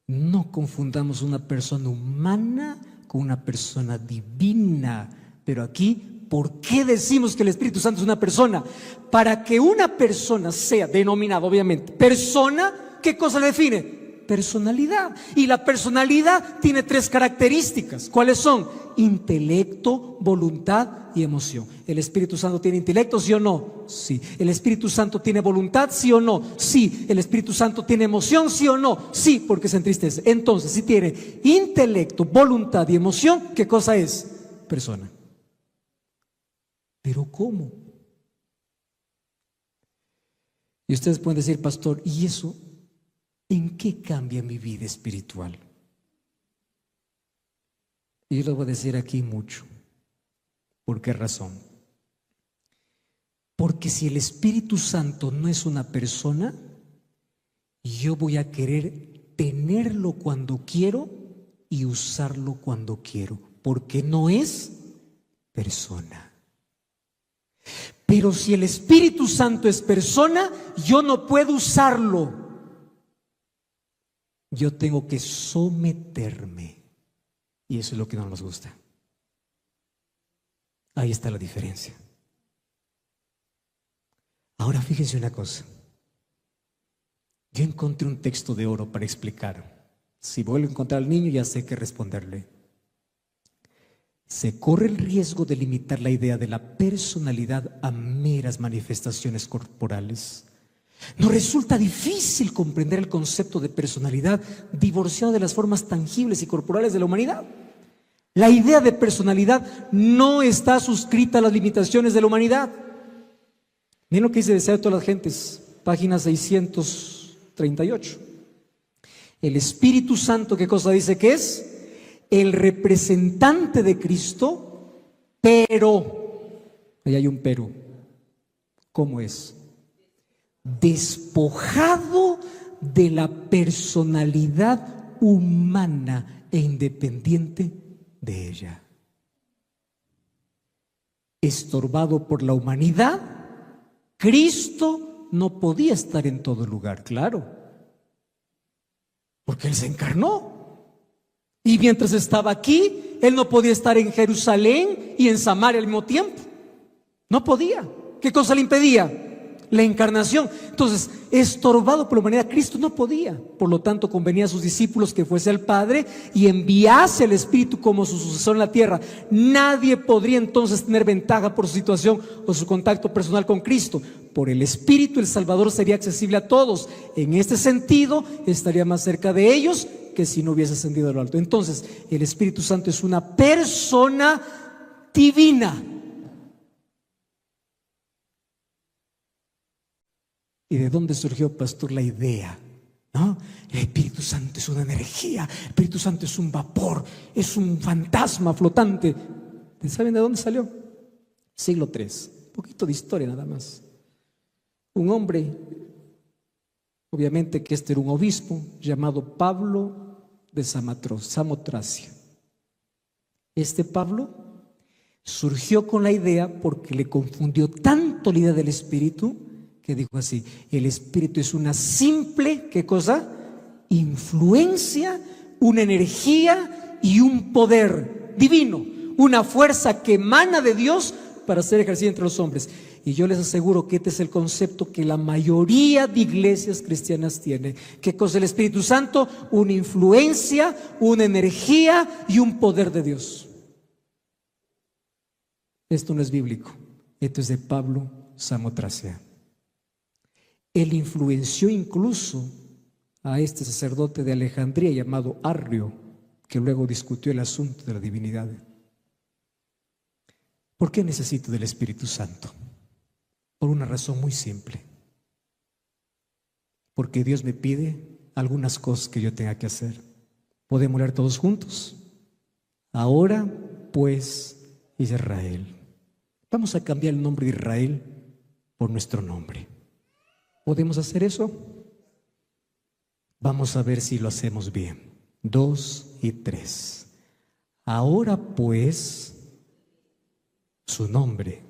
No confundamos una persona humana con una persona divina. Pero aquí, ¿por qué decimos que el Espíritu Santo es una persona? Para que una persona sea denominada, obviamente, persona, ¿qué cosa le define? Personalidad. Y la personalidad tiene 3 características. ¿Cuáles son? Intelecto, voluntad y emoción. ¿El Espíritu Santo tiene intelecto, sí o no? Sí. ¿El Espíritu Santo tiene voluntad, sí o no? Sí. ¿El Espíritu Santo tiene emoción, sí o no? Sí, porque se entristece. Entonces, si tiene intelecto, voluntad y emoción, ¿qué cosa es? Persona. ¿Pero cómo? Y ustedes pueden decir, pastor, ¿y eso en qué cambia mi vida espiritual? Y yo les voy a decir aquí mucho. ¿Por qué razón? Porque si el Espíritu Santo no es una persona, yo voy a querer tenerlo cuando quiero y usarlo cuando quiero, porque no es persona. Pero si el Espíritu Santo es persona, yo no puedo usarlo. Yo tengo que someterme. Y eso es lo que no nos gusta. Ahí está la diferencia. Ahora fíjense una cosa. Yo encontré un texto de oro para explicar. Si vuelvo a encontrar al niño, ya sé qué responderle. Se corre el riesgo de limitar la idea de la personalidad a meras manifestaciones corporales. Nos resulta difícil comprender el concepto de personalidad divorciado de las formas tangibles y corporales de la humanidad. La idea de personalidad no está suscrita a las limitaciones de la humanidad. Miren lo que dice Deseo de todas las gentes, página 638. El Espíritu Santo, ¿qué cosa dice que es? El representante de Cristo, pero, ahí hay un pero, ¿cómo es? Despojado de la personalidad humana e independiente de ella. Estorbado por la humanidad, Cristo no podía estar en todo lugar, claro, porque Él se encarnó. Y mientras estaba aquí, Él no podía estar en Jerusalén y en Samaria al mismo tiempo. No podía. ¿Qué cosa le impedía? La encarnación. Entonces, estorbado por la humanidad, Cristo no podía. Por lo tanto, convenía a sus discípulos que fuese al Padre y enviase al Espíritu como su sucesor en la tierra. Nadie podría entonces tener ventaja por su situación o su contacto personal con Cristo. Por el Espíritu, el Salvador sería accesible a todos. En este sentido, estaría más cerca de ellos que si no hubiese ascendido a lo alto. Entonces, el Espíritu Santo es una persona divina. ¿Y de dónde surgió, pastor, la idea? ¿No? El Espíritu Santo es una energía, el Espíritu Santo es un vapor, es un fantasma flotante. ¿Saben de dónde salió? Siglo III, un poquito de historia nada más. Un hombre, obviamente que este era un obispo, llamado Pablo de Samotracia. Este Pablo surgió con la idea porque le confundió tanto la idea del Espíritu que dijo así: el Espíritu es una simple, ¿qué cosa? Influencia, una energía y un poder divino, una fuerza que emana de Dios para ser ejercida entre los hombres. Y yo les aseguro que este es el concepto que la mayoría de iglesias cristianas tiene. ¿Qué cosa es el Espíritu Santo? Una influencia, una energía y un poder de Dios. Esto no es bíblico, esto es de Pablo Samotracia. Él influenció incluso a este sacerdote de Alejandría llamado Arrio, que luego discutió el asunto de la divinidad. ¿Por qué necesito del Espíritu Santo? Por una razón muy simple. porque Dios me pide algunas cosas que yo tenga que hacer. Podemos leer todos juntos. Ahora pues Israel. Vamos a cambiar el nombre de Israel por nuestro nombre. ¿Podemos hacer eso? Vamos a ver si lo hacemos bien. 2 y 3. Ahora pues su nombre.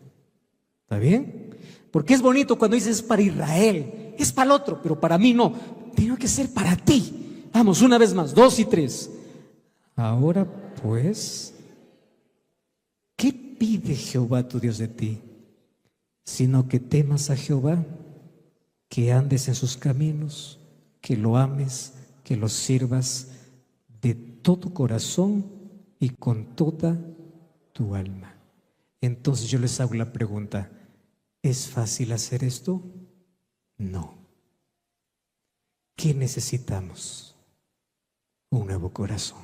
¿Está bien? Porque es bonito cuando dices para Israel, es para el otro, pero para mí no. Tiene que ser para ti. Vamos, una vez más, 2 y 3. Ahora pues, ¿qué pide Jehová tu Dios de ti? Sino que temas a Jehová, que andes en sus caminos, que lo ames, que lo sirvas de todo corazón y con toda tu alma. Entonces yo les hago la pregunta, ¿es fácil hacer esto? No. ¿Qué necesitamos? Un nuevo corazón.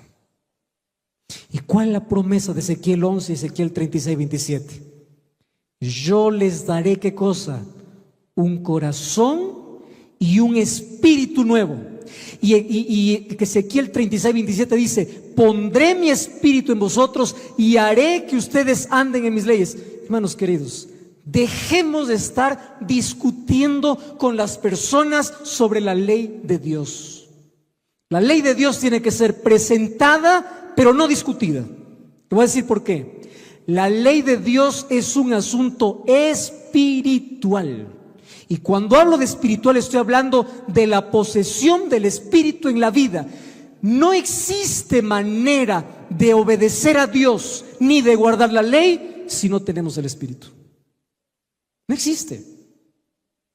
¿Y cuál es la promesa de Ezequiel 11 y Ezequiel 36, 27? Yo les daré, ¿qué cosa? Un corazón y un espíritu nuevo. Y Ezequiel 36, 27 dice, pondré mi espíritu en vosotros y haré que ustedes anden en mis leyes. Hermanos queridos, dejemos de estar discutiendo con las personas sobre la ley de Dios. La ley de Dios tiene que ser presentada, pero no discutida. Te voy a decir por qué. La ley de Dios es un asunto espiritual. Y cuando hablo de espiritual estoy hablando de la posesión del espíritu en la vida. No existe manera de obedecer a Dios ni de guardar la ley si no tenemos el espíritu. No existe.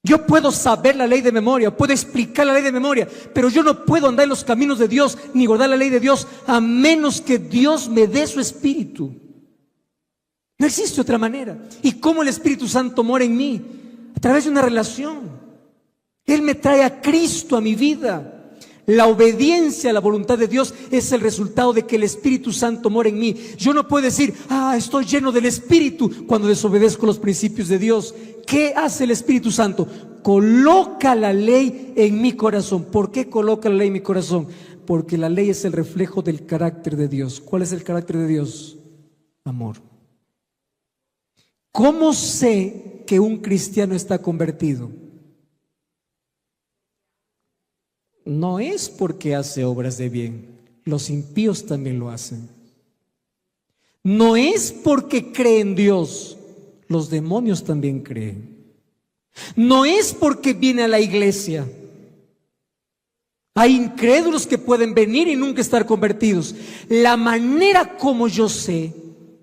Yo puedo saber la ley de memoria, puedo explicar la ley de memoria, pero yo no puedo andar en los caminos de Dios ni guardar la ley de Dios a menos que Dios me dé su espíritu. No existe otra manera. ¿Y cómo el Espíritu Santo mora en mí? A través de una relación. Él me trae a Cristo a mi vida. La obediencia a la voluntad de Dios es el resultado de que el Espíritu Santo mora en mí. Yo no puedo decir, estoy lleno del Espíritu cuando desobedezco los principios de Dios. ¿Qué hace el Espíritu Santo? Coloca la ley en mi corazón. ¿Por qué coloca la ley en mi corazón? Porque la ley es el reflejo del carácter de Dios. ¿Cuál es el carácter de Dios? Amor. ¿Cómo sé que un cristiano está convertido? No es porque hace obras de bien, los impíos también lo hacen. No es porque cree en Dios, los demonios también creen. No es porque viene a la iglesia. Hay incrédulos que pueden venir y nunca estar convertidos. La manera como yo sé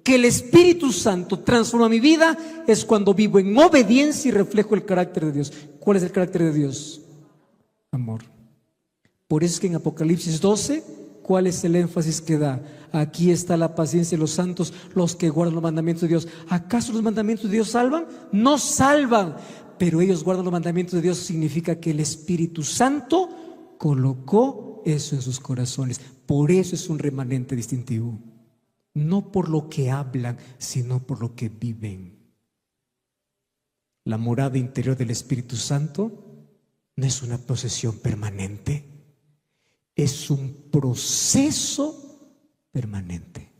que el Espíritu Santo transforma mi vida es cuando vivo en obediencia y reflejo el carácter de Dios. ¿Cuál es el carácter de Dios? Amor. Por eso es que en Apocalipsis 12, ¿cuál es el énfasis que da? Aquí está la paciencia de los santos, los que guardan los mandamientos de Dios. ¿Acaso los mandamientos de Dios salvan? No salvan, pero ellos guardan los mandamientos de Dios. Significa que el Espíritu Santo colocó eso en sus corazones. Por eso es un remanente distintivo. No por lo que hablan, sino por lo que viven. La morada interior del Espíritu Santo no es una posesión permanente, es un proceso permanente.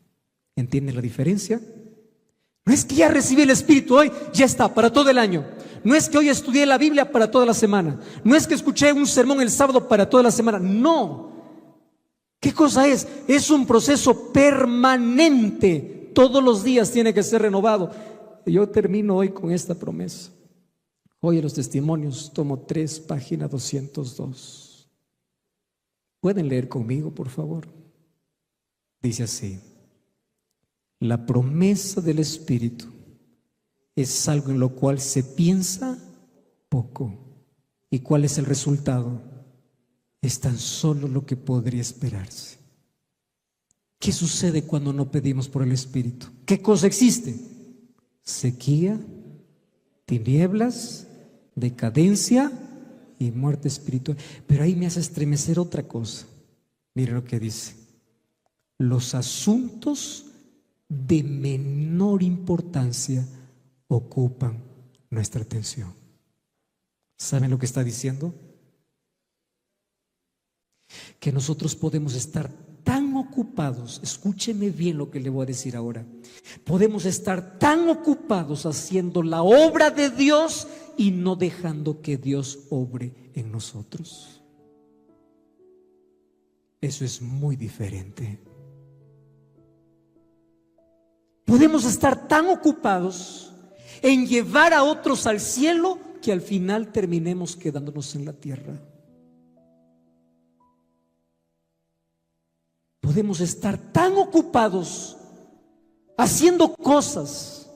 ¿Entienden la diferencia? No es que ya recibí el Espíritu hoy, ya está, para todo el año. No es que hoy estudié la Biblia para toda la semana. No es que escuché un sermón el sábado para toda la semana. No. ¿Qué cosa es? Es un proceso permanente. Todos los días tiene que ser renovado. Yo termino hoy con esta promesa. Hoy en los testimonios, tomo 3, página 202. ¿Pueden leer conmigo, por favor? Dice así: la promesa del Espíritu es algo en lo cual se piensa poco. ¿Y cuál es el resultado? Es tan solo lo que podría esperarse. ¿Qué sucede cuando no pedimos por el Espíritu? ¿Qué cosa existe? Sequía, tinieblas, decadencia y muerte espiritual. Pero ahí me hace estremecer otra cosa. Mire lo que dice: los asuntos de menor importancia ocupan nuestra atención. ¿Saben lo que está diciendo? que nosotros podemos estar tan ocupados, escúcheme bien lo que le voy a decir ahora, podemos estar tan ocupados haciendo la obra de Dios y no dejando que Dios obre en nosotros. Eso es muy diferente. Podemos estar tan ocupados en llevar a otros al cielo que al final terminemos quedándonos en la tierra. Podemos estar tan ocupados haciendo cosas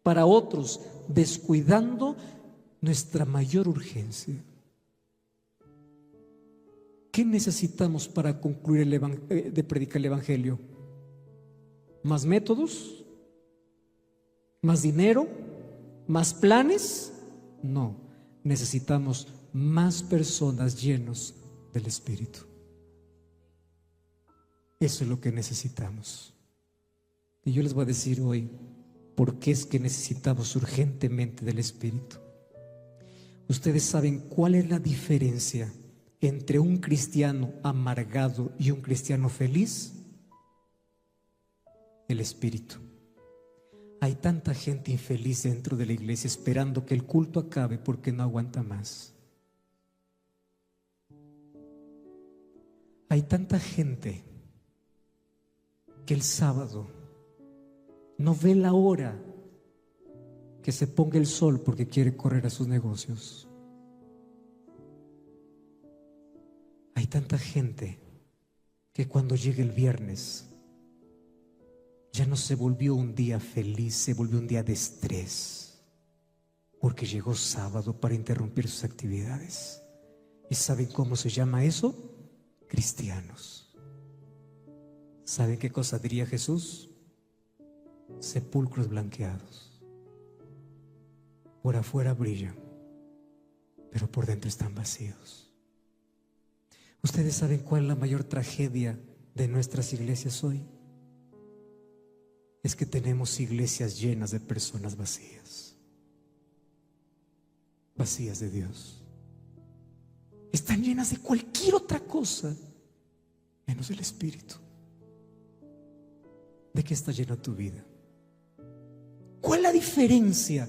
para otros, descuidando nuestra mayor urgencia. ¿Qué necesitamos para concluir de predicar el Evangelio? ¿Más métodos? ¿Más dinero? ¿Más planes? No, necesitamos más personas llenos del Espíritu. Eso es lo que necesitamos. Y yo les voy a decir hoy por qué es que necesitamos urgentemente del Espíritu. Ustedes saben cuál es la diferencia entre un cristiano amargado y un cristiano feliz. El Espíritu. Hay tanta gente infeliz dentro de la iglesia esperando que el culto acabe porque no aguanta más. Hay tanta gente que el sábado no ve la hora que se ponga el sol porque quiere correr a sus negocios. Hay tanta gente que cuando llega el viernes ya no se volvió un día feliz, se volvió un día de estrés, porque llegó sábado para interrumpir sus actividades. ¿Y saben cómo se llama eso? Cristianos. ¿Saben qué cosa diría Jesús? Sepulcros blanqueados. Por afuera brillan, pero por dentro están vacíos. ¿Ustedes saben cuál es la mayor tragedia de nuestras iglesias hoy? Es que tenemos iglesias llenas de personas vacías, vacías de Dios. Están llenas de cualquier otra cosa menos el Espíritu. ¿De qué está llena tu vida? ¿Cuál es la diferencia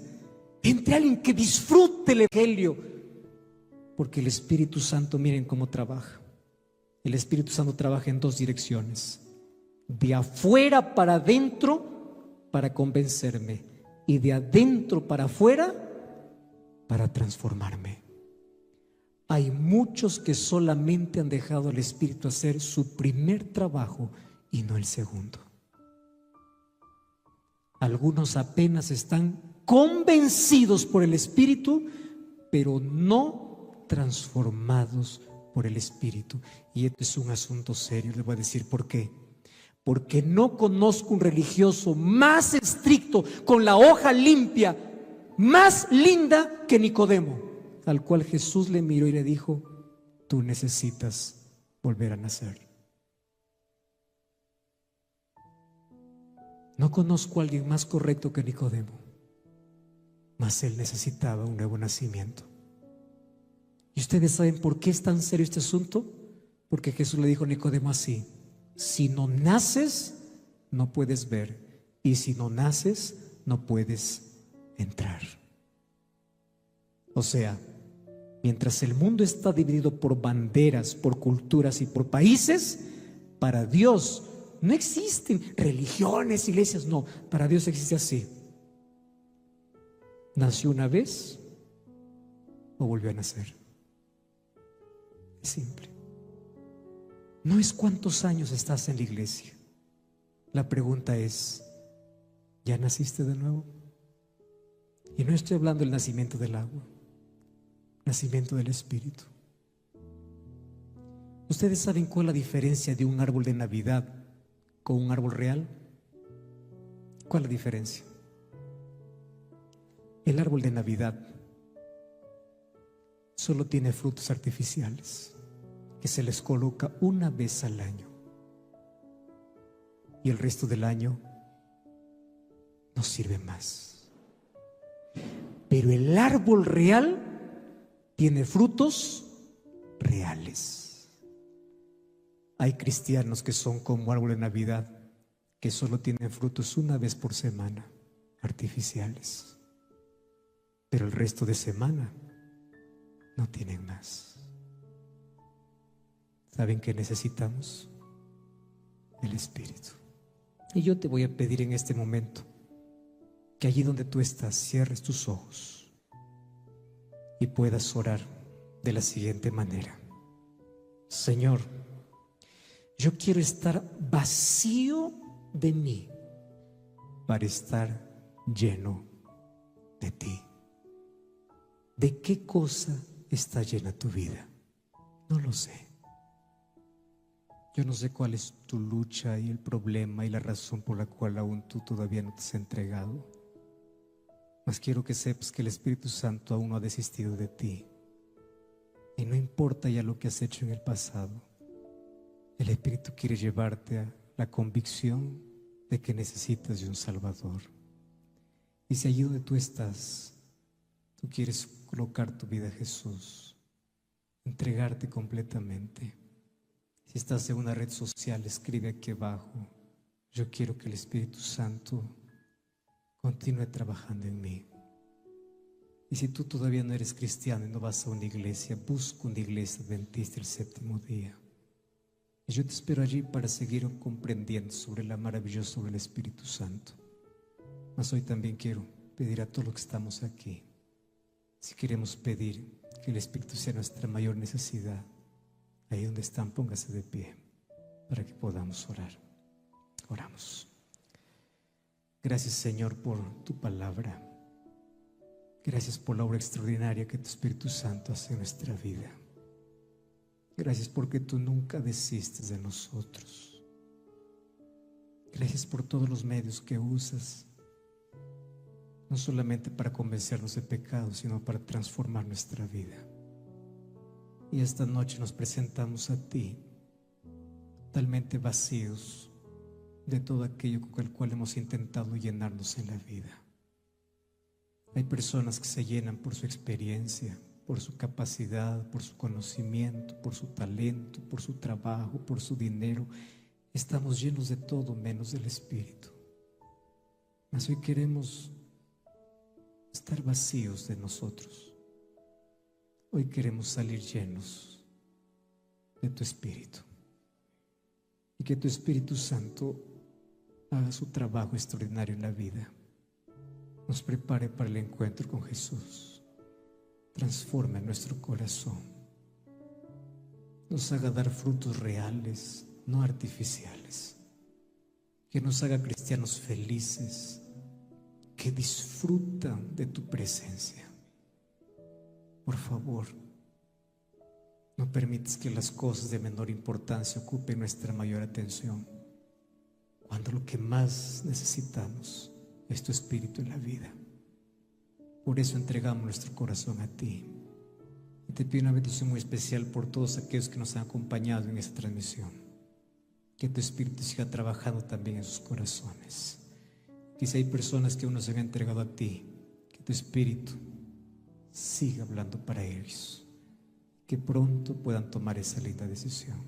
entre alguien que disfrute el Evangelio? Porque el Espíritu Santo, miren cómo trabaja. El Espíritu Santo trabaja en dos direcciones: de afuera para adentro para convencerme, y de adentro para afuera para transformarme. Hay muchos que solamente han dejado al Espíritu hacer su primer trabajo y no el segundo. Algunos apenas están convencidos por el Espíritu, pero no transformados por el Espíritu. Y esto es un asunto serio. Les voy a decir por qué. Porque no conozco un religioso más estricto, con la hoja limpia, más linda que Nicodemo, al cual Jesús le miró y le dijo: tú necesitas volver a nacer. No conozco a alguien más correcto que Nicodemo, mas él necesitaba un nuevo nacimiento. ¿Y ustedes saben por qué es tan serio este asunto? Porque Jesús le dijo a Nicodemo así: si no naces, no puedes ver, y si no naces, no puedes entrar. O sea, mientras el mundo está dividido por banderas, por culturas y por países, para Dios no existen religiones, iglesias, no. Para Dios existe así: nació una vez o volvió a nacer. Es simple. No es cuántos años estás en la iglesia. La pregunta es: ¿ya naciste de nuevo? Y no estoy hablando del nacimiento del agua, nacimiento del Espíritu. ¿Ustedes saben cuál es la diferencia de un árbol de Navidad con un árbol real? ¿Cuál es la diferencia? El árbol de Navidad solo tiene frutos artificiales que se les coloca una vez al año, y el resto del año no sirve más. Pero el árbol real tiene frutos reales. Hay cristianos que son como árbol de Navidad, que solo tienen frutos una vez por semana, artificiales, pero el resto de semana no tienen más. ¿Saben qué necesitamos? El Espíritu. Y yo te voy a pedir en este momento que allí donde tú estás cierres tus ojos y puedas orar de la siguiente manera: Señor, yo quiero estar vacío de mí para estar lleno de ti. ¿De qué cosa está llena tu vida? No lo sé. Yo no sé cuál es tu lucha y el problema y la razón por la cual aún tú todavía no te has entregado. Mas quiero que sepas que el Espíritu Santo aún no ha desistido de ti. Y no importa ya lo que has hecho en el pasado, el Espíritu quiere llevarte a la convicción de que necesitas de un Salvador. Y si allí donde tú estás, tú quieres colocar tu vida a Jesús, entregarte completamente. Si estás en una red social, escribe aquí abajo: yo quiero que el Espíritu Santo continúe trabajando en mí. Y si tú todavía no eres cristiano y no vas a una iglesia, busca una iglesia adventista el séptimo día. Y yo te espero allí para seguir comprendiendo sobre la maravillosa del Espíritu Santo. Mas hoy también quiero pedir a todos los que estamos aquí, si queremos pedir que el Espíritu sea nuestra mayor necesidad, ahí donde están, póngase de pie para que podamos orar. Oramos. Gracias, Señor, por tu palabra. Gracias por la obra extraordinaria que tu Espíritu Santo hace en nuestra vida. Gracias porque tú nunca desistes de nosotros. Gracias por todos los medios que usas, no solamente para convencernos de pecado, sino para transformar nuestra vida. Y esta noche nos presentamos a ti, totalmente vacíos de todo aquello con el cual hemos intentado llenarnos en la vida. Hay personas que se llenan por su experiencia, por su capacidad, por su conocimiento, por su talento, por su trabajo, por su dinero. Estamos llenos de todo menos del Espíritu. Mas hoy queremos estar vacíos de nosotros. Hoy queremos salir llenos de tu Espíritu. Y que tu Espíritu Santo haga su trabajo extraordinario en la vida. Nos prepare para el encuentro con Jesús. Transforme nuestro corazón. Nos haga dar frutos reales, no artificiales. Que nos haga cristianos felices, que disfrutan de tu presencia. Por favor, no permites que las cosas de menor importancia ocupen nuestra mayor atención, cuando lo que más necesitamos es tu Espíritu en la vida. Por eso entregamos nuestro corazón a ti. Y te pido una bendición muy especial por todos aquellos que nos han acompañado en esta transmisión. Que tu Espíritu siga trabajando también en sus corazones. Que si hay personas que aún no se han entregado a ti, que tu Espíritu siga hablando para ellos. Que pronto puedan tomar esa linda decisión.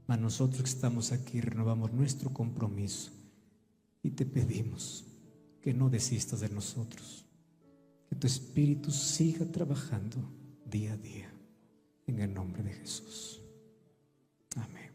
Mas nosotros que estamos aquí renovamos nuestro compromiso y te pedimos que no desistas de nosotros. Que tu Espíritu siga trabajando día a día. En el nombre de Jesús. Amén.